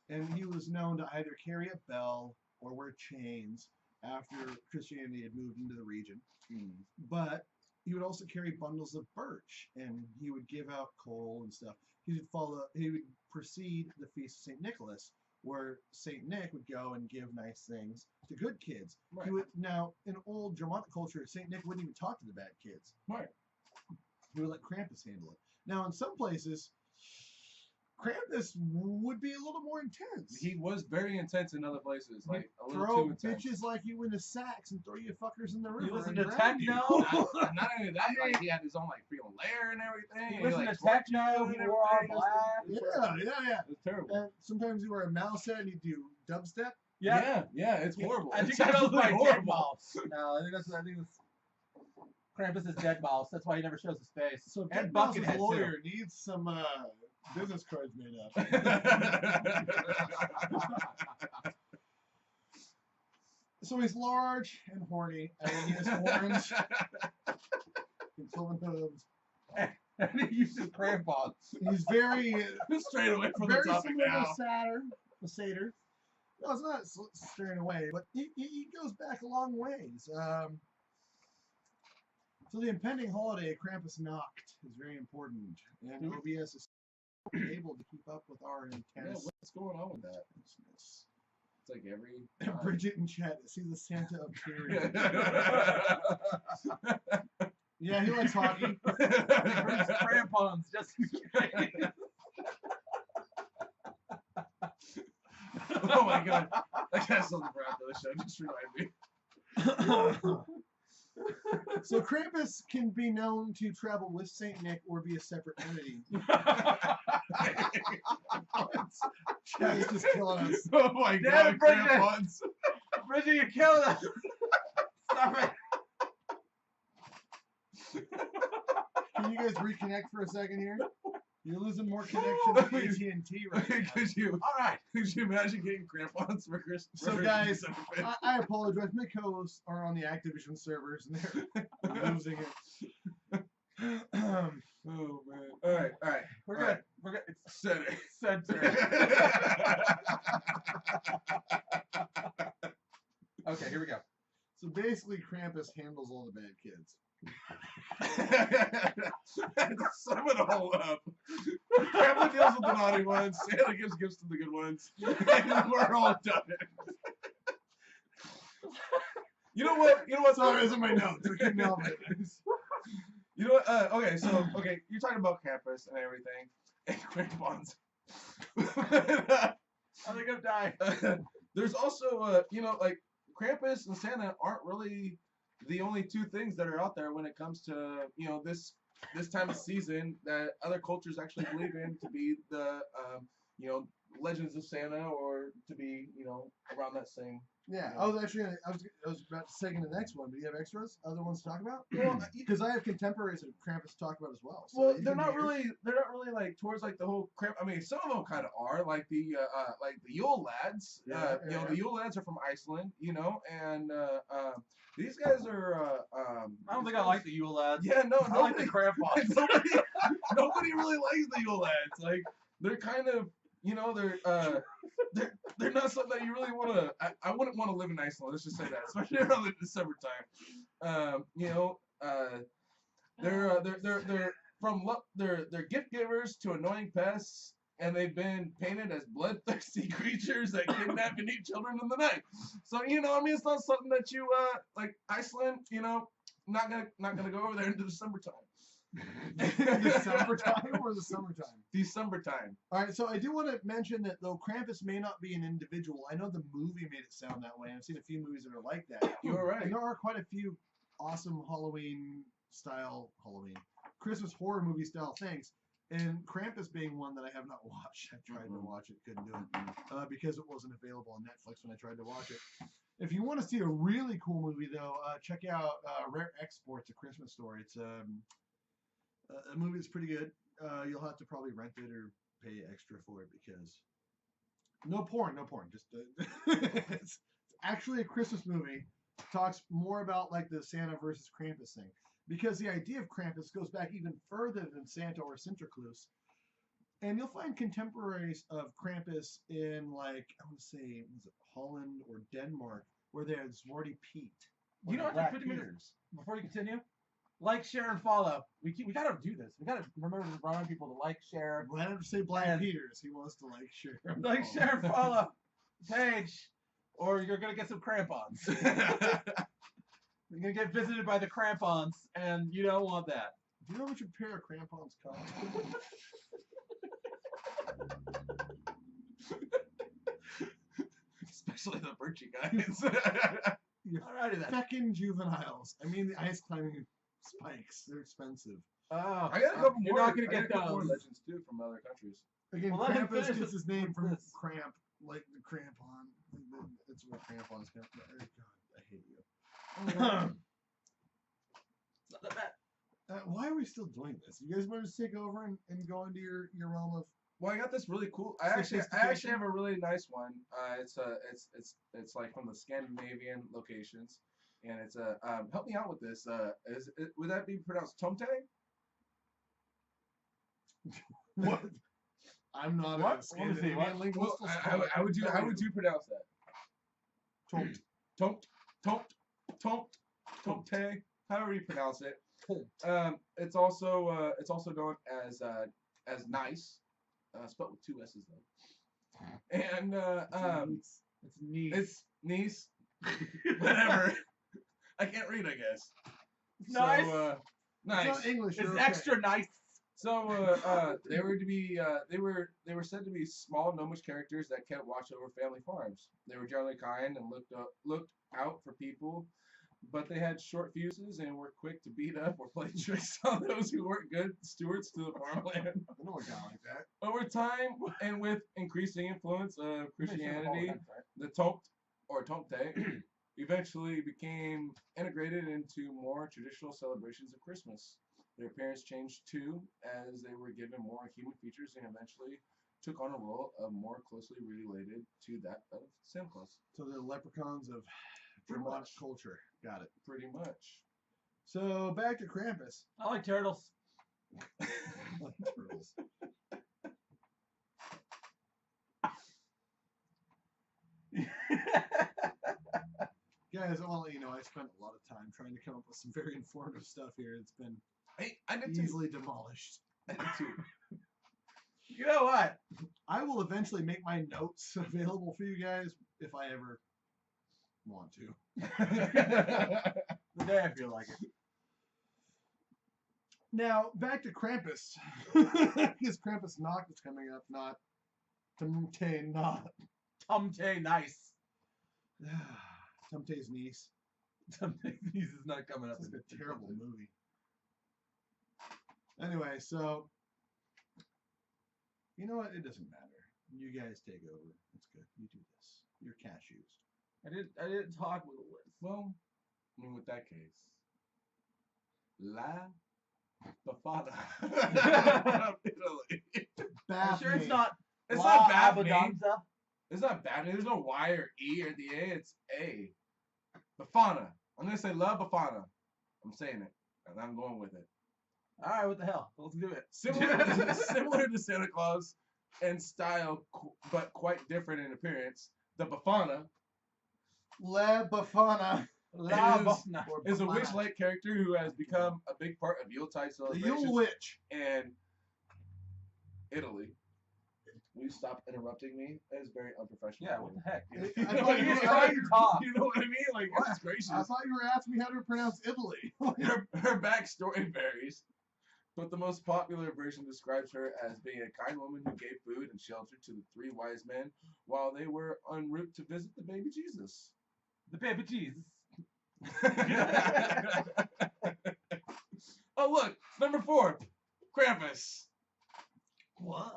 and he was known to either carry a bell or wear chains after Christianity had moved into the region. But he would also carry bundles of birch, and he would give out coal and stuff. He would precede the feast of St. Nicholas, where Saint Nick would go and give nice things to good kids. Right. He would, now, in old Germanic culture, Saint Nick wouldn't even talk to the bad kids. Right. He would let Krampus handle it. Now, in some places, Krampus would be a little more intense. He was very intense in other places, like a little throw too intense. bitches like you into sacks and throw you fuckers in the river. You listen and to drown you. techno. Not only that, like he had his own like freaking lair and everything. He listened like, to techno. tortured He and wore all everything. black. Yeah. It was terrible. And sometimes you wear a mouse head and you do dubstep. Yeah. Yeah, it's horrible. I think It's he goes absolutely by Dead horrible. Mouse. No, I think that's Krampus is Dead Mouse. That's why he never shows his face. So And Dead Mouse's Buckethead, too. lawyer needs some business cards made up. So he's large and horny, and he has horns and cloven hooves. And he uses crampons. He's very Straight away from the very topic similar now. to Satyr. No, it's not straying away, but he goes back a long ways. So the impending holiday, Krampusnacht, is very important, and OBS is able to keep up with our Yeah, intense. what's going on with that? It's like every Bridget in chat, see the Santa of period. Yeah, he likes hockey. He brings crampons just in case. Oh my god. That guy's something for after the show. Just remind me. So Krampus can be known to travel with Saint Nick or be a separate entity. Chat's just killing us. Oh my Damn god, it, Bridget. crampons. Bridget, you're killing us. Stop it. Can you guys reconnect for a second here? You're losing more connection than AT&T right now. All right. Could you imagine getting crampons for Christmas? So guys, I apologize. My co-hosts are on the Activision servers and they're losing it. Oh man. All right. We're All good. right. We're good. It's Said it. censored. Okay, here we go. So basically, Krampus handles all the bad kids. To sum it all up, Grandpa deals with the naughty ones, Santa gives gifts to the good ones, and we're all done. You know what? Sorry, those are my notes. I couldn't help it. You know what? Okay, you're talking about campus and everything, and crampons. I think I'm dying. There's also, like Krampus and Santa aren't really the only two things that are out there when it comes to, this time of season that other cultures actually believe in to be the, legends of Santa or to be, around that same. Yeah, I was about to say in the next one. Do you have extras? Other ones to talk about? Well, because I have contemporaries of Krampus to talk about as well. So Well, you they're can not hear. really like towards like the whole Kramp. I mean, some of them kind of are like the Yule lads. Yeah. The Yule lads are from Iceland, and these guys are. I don't think I like the Yule lads. Yeah, no, I like the crampons. nobody really likes the Yule lads. Like they're kind of. They're not something that you really want to. I wouldn't want to live in Iceland. Let's just say that, especially around the December time. They're gift givers to annoying pests, and they've been painted as bloodthirsty creatures that kidnap and eat children in the night. So it's not something that you like Iceland. Not gonna go over there into December time. December time or the summertime? December time. All right, so I do want to mention that though Krampus may not be an individual, I know the movie made it sound that way. I've seen a few movies that are like that. You're right. And there are quite a few awesome Christmas horror movie style things. And Krampus being one that I have not watched. I tried to watch it, couldn't do it because it wasn't available on Netflix when I tried to watch it. If you want to see a really cool movie though, check out Rare Exports: A Christmas Story. It's a movie that's pretty good. You'll have to probably rent it or pay extra for it because no porn. Just it's actually a Christmas movie. Talks more about like the Santa versus Krampus thing because the idea of Krampus goes back even further than Santa or Sinterklaas. And you'll find contemporaries of Krampus in like I want to say was it Holland or Denmark where there's Zwarty Pete. You know what? Black 50 minutes Peters. before you continue. Like, share, and follow. We gotta do this. We gotta remember to remind people to like, share, Let him say Black And- Peters. He wants to like, share. and like, follow. share, and follow page, or you're gonna get some crampons. You're gonna get visited by the crampons, and you don't want that. Do you know how much a pair of crampons cost? Especially the Birchie guys. You Alrighty then. feckin' juveniles. I mean, the ice climbing spikes. They're expensive. Oh, I got a couple you're more. not gonna I got get a couple more those. legends too from other countries. Again, Well, let him Krampus finish gets his name with from this. cramp, like the crampon. It's where crampons come from. Oh, God, I hate you. It's not that bad. Why are we still doing this? You guys want to take over and go into your realm of? Well, I got this really cool. I actually have a really nice one. It's like from the Scandinavian locations, and it's help me out with this. Would that be pronounced tomte? What? I'm not What? a Scandinavian What? linguist. Well, how would you pronounce that? Tomt. Tomte, however you pronounce it. It's also known as nice, spelled with 2 S's though. And It's neat. it's niece, whatever. I can't read, I guess. Nice. So, It's nice. not English. It's you're okay. extra nice. So they were said to be small gnomish characters that kept watch over family farms. They were generally kind and looked out for people, but they had short fuses and were quick to beat up or play tricks on those who weren't good stewards to the farmland. I know a guy like that. Over time, and with increasing influence of Christianity, the Tomte eventually became integrated into more traditional celebrations of Christmas. Their appearance changed too, as they were given more human features and eventually took on a role of more closely related to that of Santa Claus. So they're leprechauns of Pretty Vermont much. culture. Got it. Pretty much. So back to Krampus. I like turtles. Turtles. Guys, I want to let you know I spent a lot of time trying to come up with some very informative stuff here. It's been I did too. easily demolished. I did too. You know what? I will eventually make my notes available for you guys if I ever want to. The day I feel like it. Now, back to Krampus. Because Krampusnacht is coming up, not Tumte-Nacht. Tumte nice. Tumte's niece. Tumte nice is not coming up. It's like a terrible movie. Anyway, so you know what? It doesn't matter. You guys take over. It's good. You do this. You're cashews. I didn't talk with Liz. Well, I mean, with that case, La Befana. Italy. Are you sure it's Baffling. not? It's La not bad. Abadanza? It's not bad. There's no Y or E or the A. It's A. Befana. I'm gonna say La Befana. I'm saying it, and I'm going with it. All right, what the hell? Let's do it. Similar to Santa Claus in style, but quite different in appearance. The Befana La Befana. La Is- Befana. Or is a Befana. witch-like character who has become a big part of Yuletide The celebrations Yule Witch. in Italy. Will you stop interrupting me? That is very unprofessional. Yeah, what the heck? You I know thought what I you mean? were Like, trying to talk. you know what I mean? Like, What? goodness gracious. I thought you were asking me how to pronounce Italy. Her backstory varies, but the most popular version describes her as being a kind woman who gave food and shelter to the 3 wise men while they were en route to visit the baby Jesus. The baby Jesus. Oh, look, it's number 4, Krampus. What?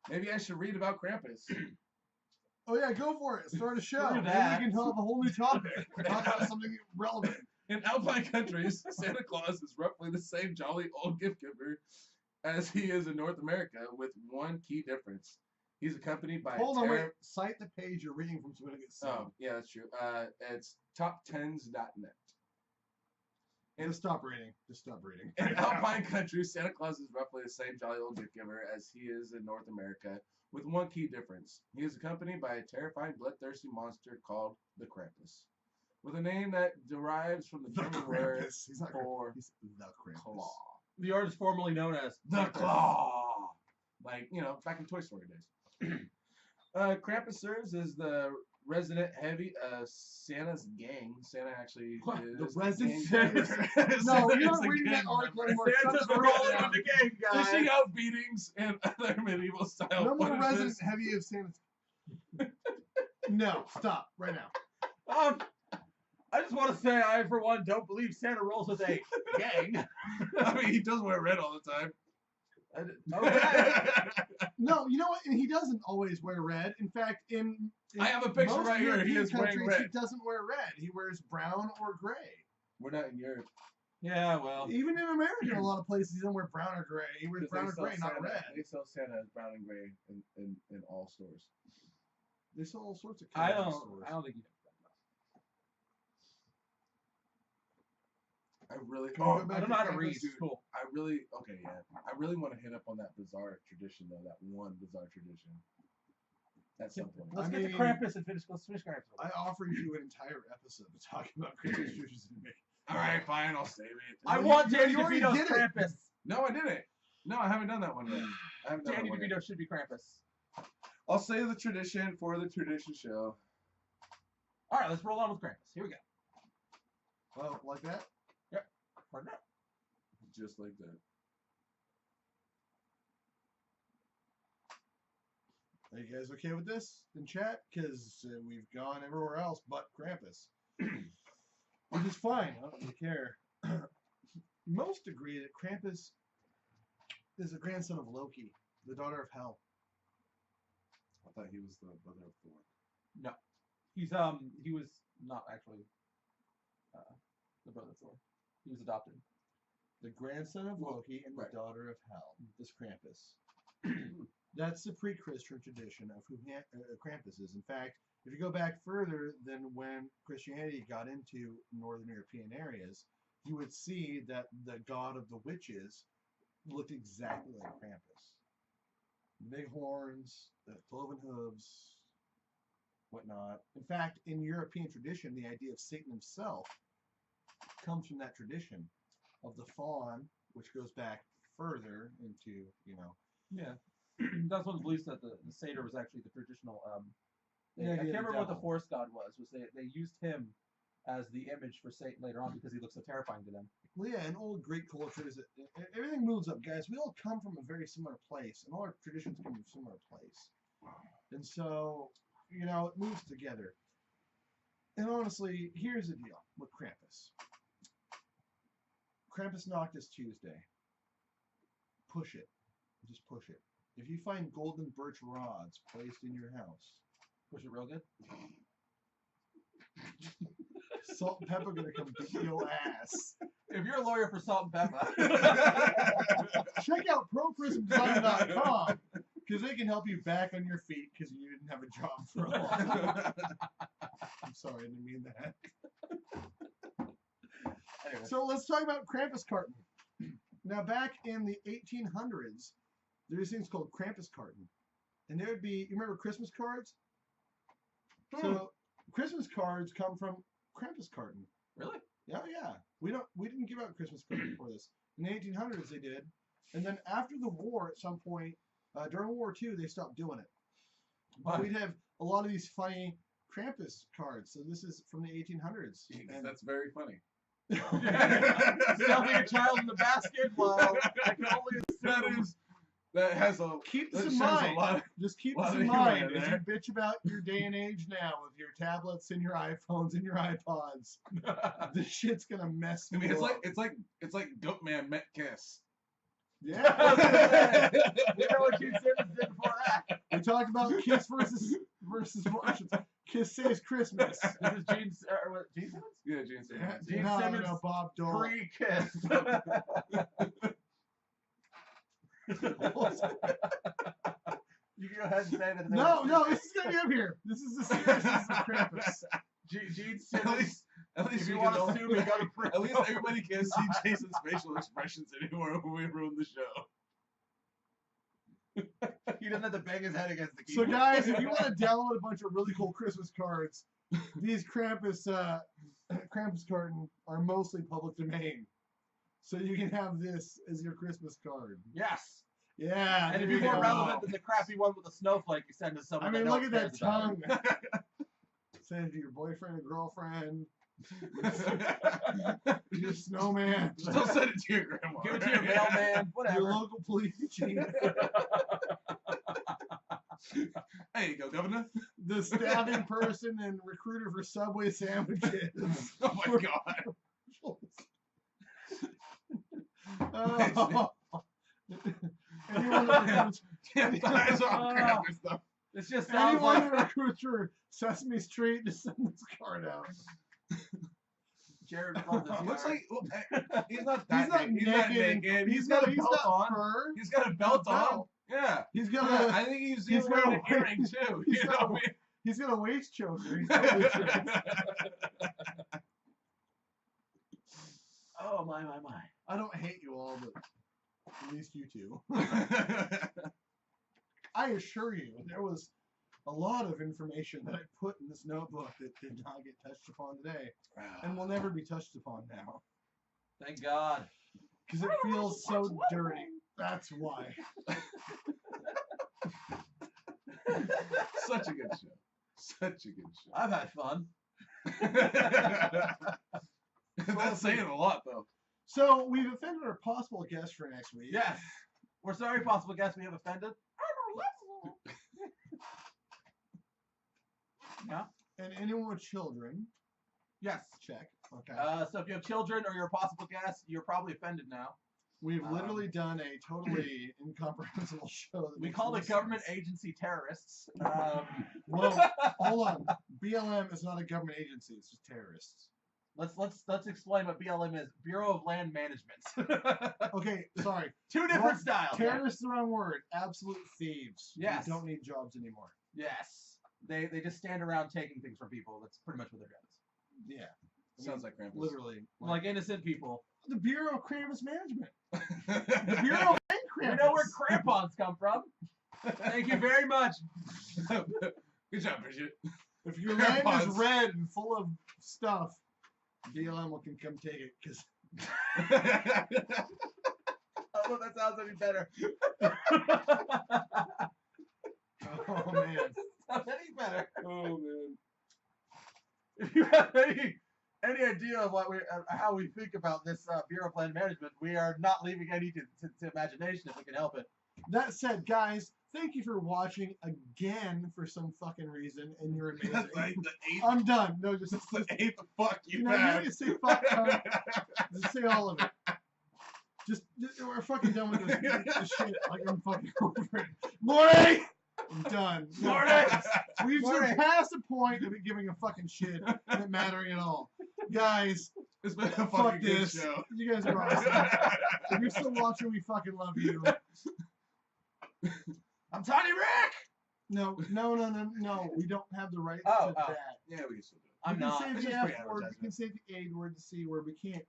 Maybe I should read about Krampus. Oh yeah, go for it. Start a show. Screw Maybe that. we can have a whole new topic. Talk about something relevant. In Alpine countries, Santa Claus is roughly the same jolly old gift giver as he is in North America, with one key difference. He's accompanied by Hold a on, wait. Cite the page you're reading from so we don't get sued. Oh, yeah, that's true. It's top10s.net. Just stop reading. Just stop reading. In Alpine countries, Santa Claus is roughly the same jolly old gift giver as he is in North America, with one key difference. He is accompanied by a terrifying, bloodthirsty monster called the Krampus. with a name that derives from the The German word Krampus. He's not for Krampus. He's the Krampus. claw. The artist formerly known as The Krampus. claw. Like, back in Toy Story days. Krampus serves as the resident heavy Santa's gang. Santa actually What? is The a resident gang Santa's- member. No, Santa you're is not a reading that gang article member. anymore. Santa's Stop rolling scrolling with the gang, guys. Dishing out beatings and other medieval style No more punishments. resident heavy of Santa's. No, stop right now. I just want to say I, for one, don't believe Santa rolls with a gang. I mean, he does wear red all the time. Okay. No, you know what? And he doesn't always wear red. In fact, in I have a picture most right here. He European is wearing countries, red. He doesn't wear red. He wears brown or gray. We're not in Europe. Yeah, well. Even in America, in a lot of places, he doesn't wear brown or gray. He wears brown or gray, not Santa, red. They sell Santa as brown and gray in all stores. They sell all sorts of I colors in don't stores. think you know. I really. Can we go back I don't to know how to Krampus? read. Dude, Cool. I really want to hit up on that bizarre tradition though. That one bizarre tradition. At some point. Let's I get to mean- Krampus and finish Krampus. I offered you an entire episode to talk about Christmas traditions in May. All right, fine. I'll save it. I No, want you Danny already DeVito's did it. Krampus. No, I didn't. No, I haven't done that one yet. I haven't done Danny that one yet. DeVito should be Krampus. I'll save the tradition for the tradition show. All right, let's roll on with Krampus. Here we go. Oh, like that? Pardon that. Just like that. Are you guys okay with this in chat? Because we've gone everywhere else but Krampus. Which is fine. I don't really care. Most agree that Krampus is a grandson of Loki, the daughter of Hell. I thought he was the brother of Thor. No, he was not actually the brother of Thor. He was adopted. The grandson of Loki and the Right. daughter of Hell. This Krampus. That's the pre-Christian tradition of who Krampus is. In fact, if you go back further than when Christianity got into Northern European areas, you would see that the god of the witches looked exactly like Krampus. Big horns, the cloven hooves, whatnot. In fact, in European tradition, the idea of Satan himself comes from that tradition of the fawn, which goes back further into, Yeah. That's one of the beliefs that the satyr was actually the traditional. Yeah, I the can't remember what the devil. forest god was. They used him as the image for Satan later on because he looked so terrifying to them. Well, yeah, in old Greek cultures, everything moves up, guys. We all come from a very similar place, and all our traditions come from a similar place. And so, it moves together. And honestly, here's the deal with Krampus. Krampusnacht is Tuesday. Push it. Just push it. If you find golden birch rods placed in your house, Push it real good. salt and pepper gonna come beat your ass. If you're a lawyer for Salt and Pepper, Check out ProPrismDesign.com because they can help you back on your feet because you didn't have a job for a long time. I'm sorry, I didn't mean that. anyway. So let's talk about Krampus carton. Now, back in the 1800s, there's things called Krampus carton, and there would be. You remember Christmas cards? So Christmas cards come from Krampus carton. Really? Yeah, yeah. We didn't give out Christmas cards before this. In the 1800s, they did, and then after the war, at some point during World War II, they stopped doing it. But Why? we'd have a lot of these funny Krampus cards. So this is from the 1800s. And That's very funny. Stuffing a child in the basket? Well, I can only assume. That has a keep that this in shows mind. a lot. Just keep lot this of in humor mind in as you there. bitch about your day and age now with your tablets and your iPhones and your iPods. This shit's gonna mess I mean, you it's up. like Goatman met Kiss. Yeah. You know what Gene Simmons did before that? We talked about Kiss versus Martians. Kiss Saves Christmas. This is Gene Simmons? Yeah, Gene Simmons. Gene no, Simmons no, Bob Dole. Pre-Kiss. You can go ahead and say that. No, this is gonna be up here. This is the seriousness of Krampus. Gene At Simmons. least If you we want can to know- sue me, go to prison. At least everybody can see Jason's facial expressions anymore when we ruin the show. He doesn't have to bang his head against the So keyboard. guys, if you want to download a bunch of really cool Christmas cards, these Krampus Krampus carton are mostly public domain. So you can have this as your Christmas card. Yes. Yeah. And it'd there be you more go. relevant than the crappy one with a snowflake you send to someone. I mean, no look one at that cares about. tongue. Send it to your boyfriend or girlfriend. Your snowman. Still send it to your grandma. Give it to your mailman. Your Whatever. local police chief. There you go, Governor. The stabbing person and recruiter for Subway sandwiches. Oh my God. Oh. Anyone that recruits, Damn, eyes on Krampus stuff. This just sounds anyone like that recruits for Sesame Street, just send this card out. Jared pulled this Looks card. like he's not He's not naked. He's not naked. naked. He's got a belt on. Fur. He's got a belt on. belt. Yeah. He's got Yeah, a I think he's he's got wearing a an earring too. he's You got know a- what he's got a waist choker. He's I totally mean? trans. Oh my. I don't hate you all, but at least you two. I assure you, there was a lot of information that I put in this notebook that did not get touched upon today, and will never be touched upon now, Thank God. because it feels so dirty. That's why. Such a good show. Such a good show. I've had fun. That's saying a lot, though. So we've offended our possible guest for next week. Yes. We're sorry, possible guests we have offended. Yeah. And anyone with children, Yes. check. Okay. So if you have children or you're a possible guest, you're probably offended now. We've literally done a totally incomprehensible show. That We makes call no it government sense. agency terrorists. Well, hold on. BLM is not a government agency. It's just terrorists. Let's explain what BLM is. Bureau of Land Management. Okay, sorry. Two different styles. Terrorists is the wrong word. Absolute thieves. Yes. You don't need jobs anymore. Yes. They just stand around taking things from people. That's pretty much what their job is. Yeah. I Sounds mean, like Krampus. literally. Like innocent people. The Bureau of Krampus Management. The Bureau of We Krampus. know where crampons come from. Thank you very much. Good job, Bridget. If your land is Krampus. red and full of stuff, BLM can come take it. Because Oh, that sounds any better. oh man. Sounds any better. Oh man. If you have any idea of what how we think about this Bureau of Land Management, we are not leaving any to imagination if we can help it. That said, guys, thank you for watching again for some fucking reason, and you're amazing. Like the eighth, I'm done. No, just the eighth fuck you you know, you back. need to say fuck. Just say all of it. Just we're fucking done with this shit. Like I'm fucking over it. Morty! I'm done. Morty! We've Morty! surpassed the point of it giving a fucking shit and it mattering at all. Guys, It's been a fuck fucking good this. show. You guys are awesome. If you're still watching, we fucking love you. I'm Tiny Rick. No. We don't have the rights Oh, to oh. that. Yeah, we can still do it. I'm We can not. say It's the just F free word. We advertisement. can say the A word, the C word. We can't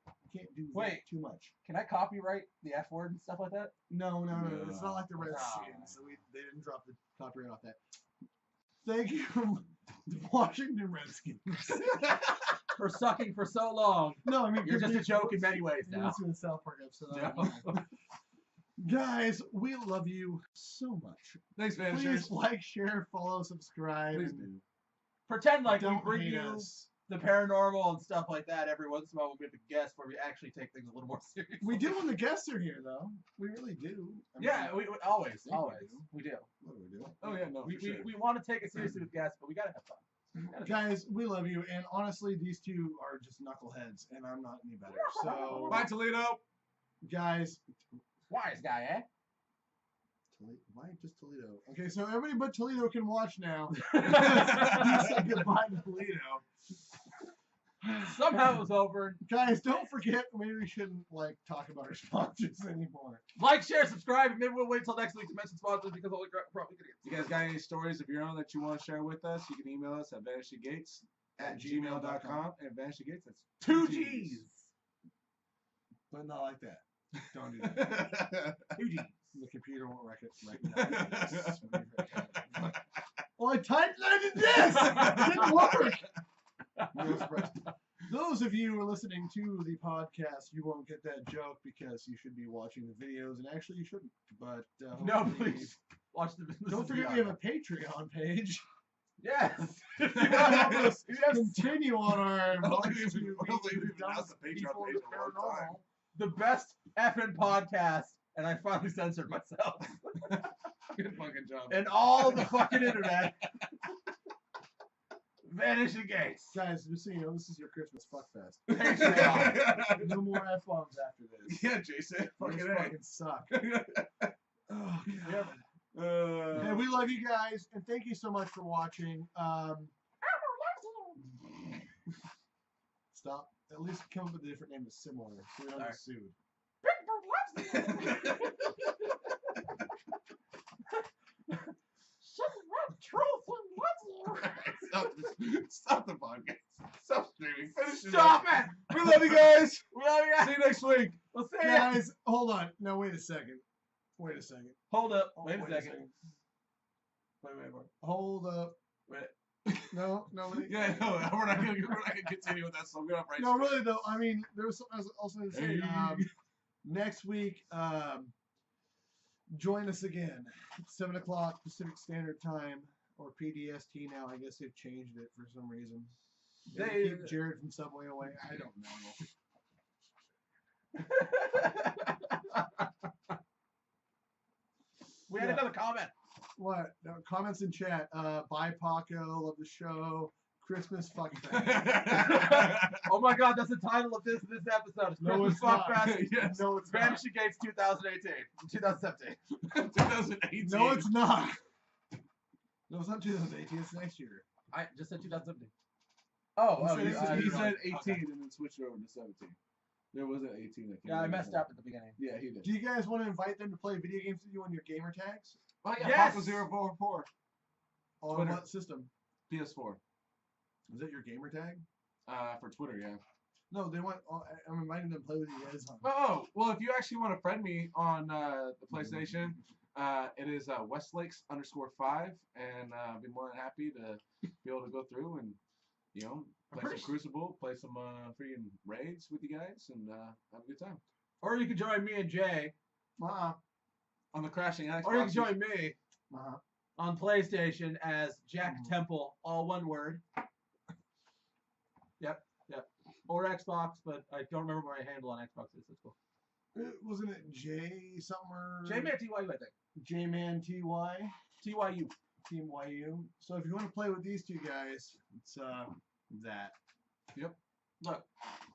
do that Wait. too much. Can I copyright the F word and stuff like that? No. It's not like the Redskins. So they didn't drop the copyright off that. Thank you, the Washington Redskins. For sucking for so long. No, I mean You're just a joke in many ways You now. listen to the South Park episode. No. Guys, we love you so much. Thanks, man. Please like, share, follow, subscribe. Please and do. Pretend like we don't bring hate you us. the paranormal and stuff like that every once in a while. We have a guest where we actually take things a little more seriously. We do when the guests are here, though. We really do. I mean, Yeah, we always, think we always. do. We do. what do we do? Oh yeah, no, We, for sure. we want to take it seriously with guests, but we gotta have fun. Guys, we love you, and honestly, these two are just knuckleheads, and I'm not any better. So, Bye, Toledo. guys, Wise guy, eh? why just Toledo? Okay, so everybody but Toledo can watch now. He said goodbye to Toledo. Somehow it was over. Guys, don't forget, maybe we shouldn't talk about our sponsors anymore. Like, share, subscribe, and maybe we'll wait till next week to mention sponsors because holy crap, we're probably gonna get. You guys got any stories of your own that you want to share with us? You can email us at vanishinggates@gmail.com and vanishinggates. That's 2 G's. But not like that. Don't do that. 2 G's. The computer won't recognize this. Well, I typed it in this! It didn't work! No surprise. Those of you who are listening to the podcast, you won't get that joke because you should be watching the videos, and actually you shouldn't. But No, hopefully- please. Watch the business. Don't forget we have a Patreon page. Yes. If you want to help us Yes. continue on our I don't march think to we've be announced the Patreon people page with in a long time. paranormal. The best effing podcast, and I finally censored myself. Good fucking job. And all the fucking internet. Vanishing Gates. Guys, just so you know, this is your Christmas fuckfest. Patreon. No more F-bombs after this. Yeah, Jason. Those Fucking fucking suck. Oh, Yep. And we love you guys, and thank you so much for watching. Stop. At least come up with a different name that's similar, so we don't get sued. Stop the podcast. Stop streaming. Finish it. Stop it! We love you guys. We love you guys. See you next week. We'll see ya. Guys, hold on. No, wait a second. Wait a second. Hold up. Oh, Wait a second. Wait. Hold up. Wait. No. Yeah, no, we're not gonna continue with that. So I'm gonna break. No, really though. I mean, there was something I was also going to say. Hey. Next week, join us again, 7 o'clock Pacific Standard Time, or PDST now. I guess they've changed it for some reason. They keep Jared from Subway away. I don't know. We had another comment. What? No, comments in chat. Bye, Paco. Love the show. Christmas fuck fest. Oh my god, that's the title of this episode. It's No, Christmas it's Fuck not. Fest. Yes. No, it's not. Vanishing Gates 2018. 2017. 2018. No, it's not. No, it's not 2018. It's next year. I just said 2017. Oh, said you- it's- He you're said right. 18 Okay. and then switched over to 17. There was an 18 that came Yeah, I out. messed up at the beginning. Yeah, he did. Do you guys want to invite them to play video games with you on your gamer tags? Oh yeah, Yes! Paco 044. On Twitter. what system? PS4. Is that your gamer tag? For Twitter, yeah. No, they want. I'm inviting them to play with you guys on. Oh, well, if you actually want to friend me on the PlayStation, it is Westlakes_5, and I'd be more than happy to be able to go through and, you know, play some Crucible, play some freaking raids with you guys, and have a good time. Or you can join me and Jay. On the crashing Xbox. Or you can join me Uh-huh. on PlayStation as Jack Temple, all one word. Yep. Or Xbox, but I don't remember my handle on Xbox is. That's cool. Wasn't it J somewhere? J-Man TYU, I think. J-Man TY. TYU. Team YU. So if you want to play with these two guys, it's that. Yep. Look,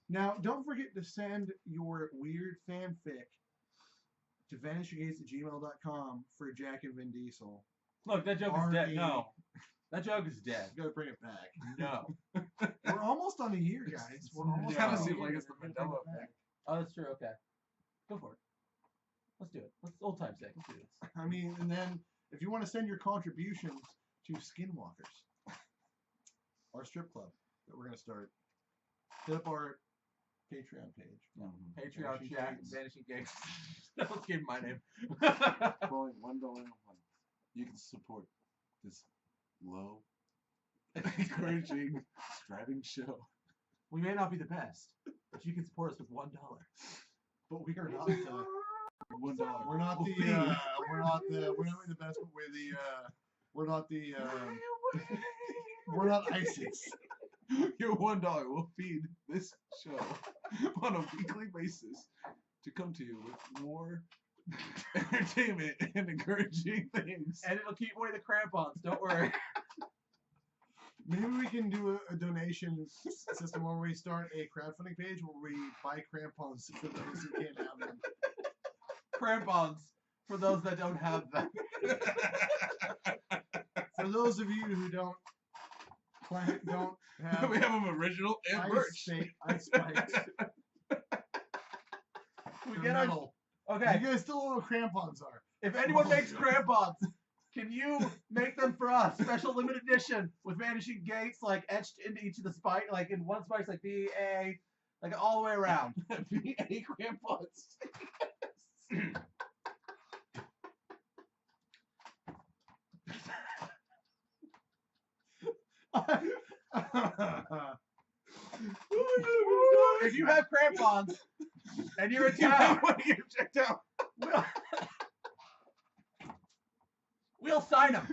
Now, don't forget to send your weird fanfic to vanishinggates@gmail.com for Jack and Vin Diesel. that joke is dead. Arnie. No. That joke is dead. Gotta bring it back. No. We're almost on a year, guys. We're almost Kinda on a seems year. like it's the We're gonna bring Mandela it back. Oh, that's true. Okay. Go for it. Let's do it. Let's old time's sake. Let's do this. I mean, and then if you want to send your contributions to Skinwalkers, our strip club that we're gonna start, hit up our Patreon page. Patreon Vanishing Jack, Gates. Vanishing Gates. Let's give my name. For only $1 a month, you can support this low, encouraging, striving show. We may not be the best, but you can support us with $1. But we are not. $1. We're not the. We're not the best. But we're the. We're not the. We're not ISIS. Your $1 will feed this show on a weekly basis to come to you with more entertainment and encouraging things. And it'll keep away the crampons. Don't worry. Maybe we can do a donation system where we start a crowdfunding page where we buy crampons for those who can't have them. Crampons for those that don't have them. For those of you who don't have We have them original and merch. ice spikes. We They're get our metal. okay. You guys still know what crampons are. If anyone makes crampons, can you make them for us? Special limited edition with Vanishing Gates like etched into each of the spike, like in one spike's like B-A, like all the way around. B.A. crampons. If you have crampons and you're in You might town, want to get checked out. we'll sign them.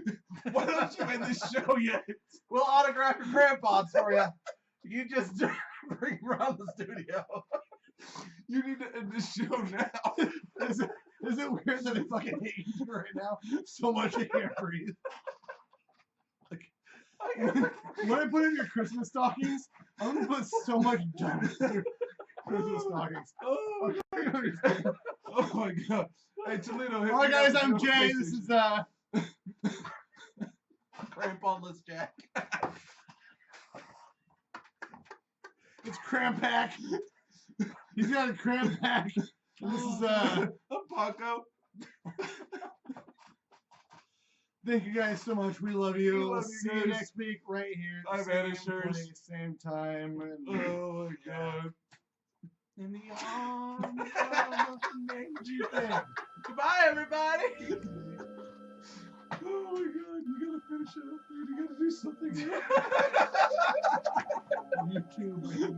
Why don't you end this show yet? We'll autograph your crampons for you. You just bring them around the studio. You need to end this show now. Is it weird that I fucking hate you right now so much I can't breathe? When I put in your Christmas stockings, I'm gonna put so much junk in your Christmas stockings. Oh my god. Hey Toledo. hit Alright me guys, up I'm on Jay. This is Cramponless Jack. it's Krampack. He's got a Krampack. And this is I'm Paco. thank you guys so much. We love you. We love We'll you see you guys. next week right here. I'm Same Vanishers. place, same time. And Oh my god. In the arms of the nature. yeah. Goodbye, everybody. Oh my god, you gotta finish it up, dude. You gotta do something. You too, man.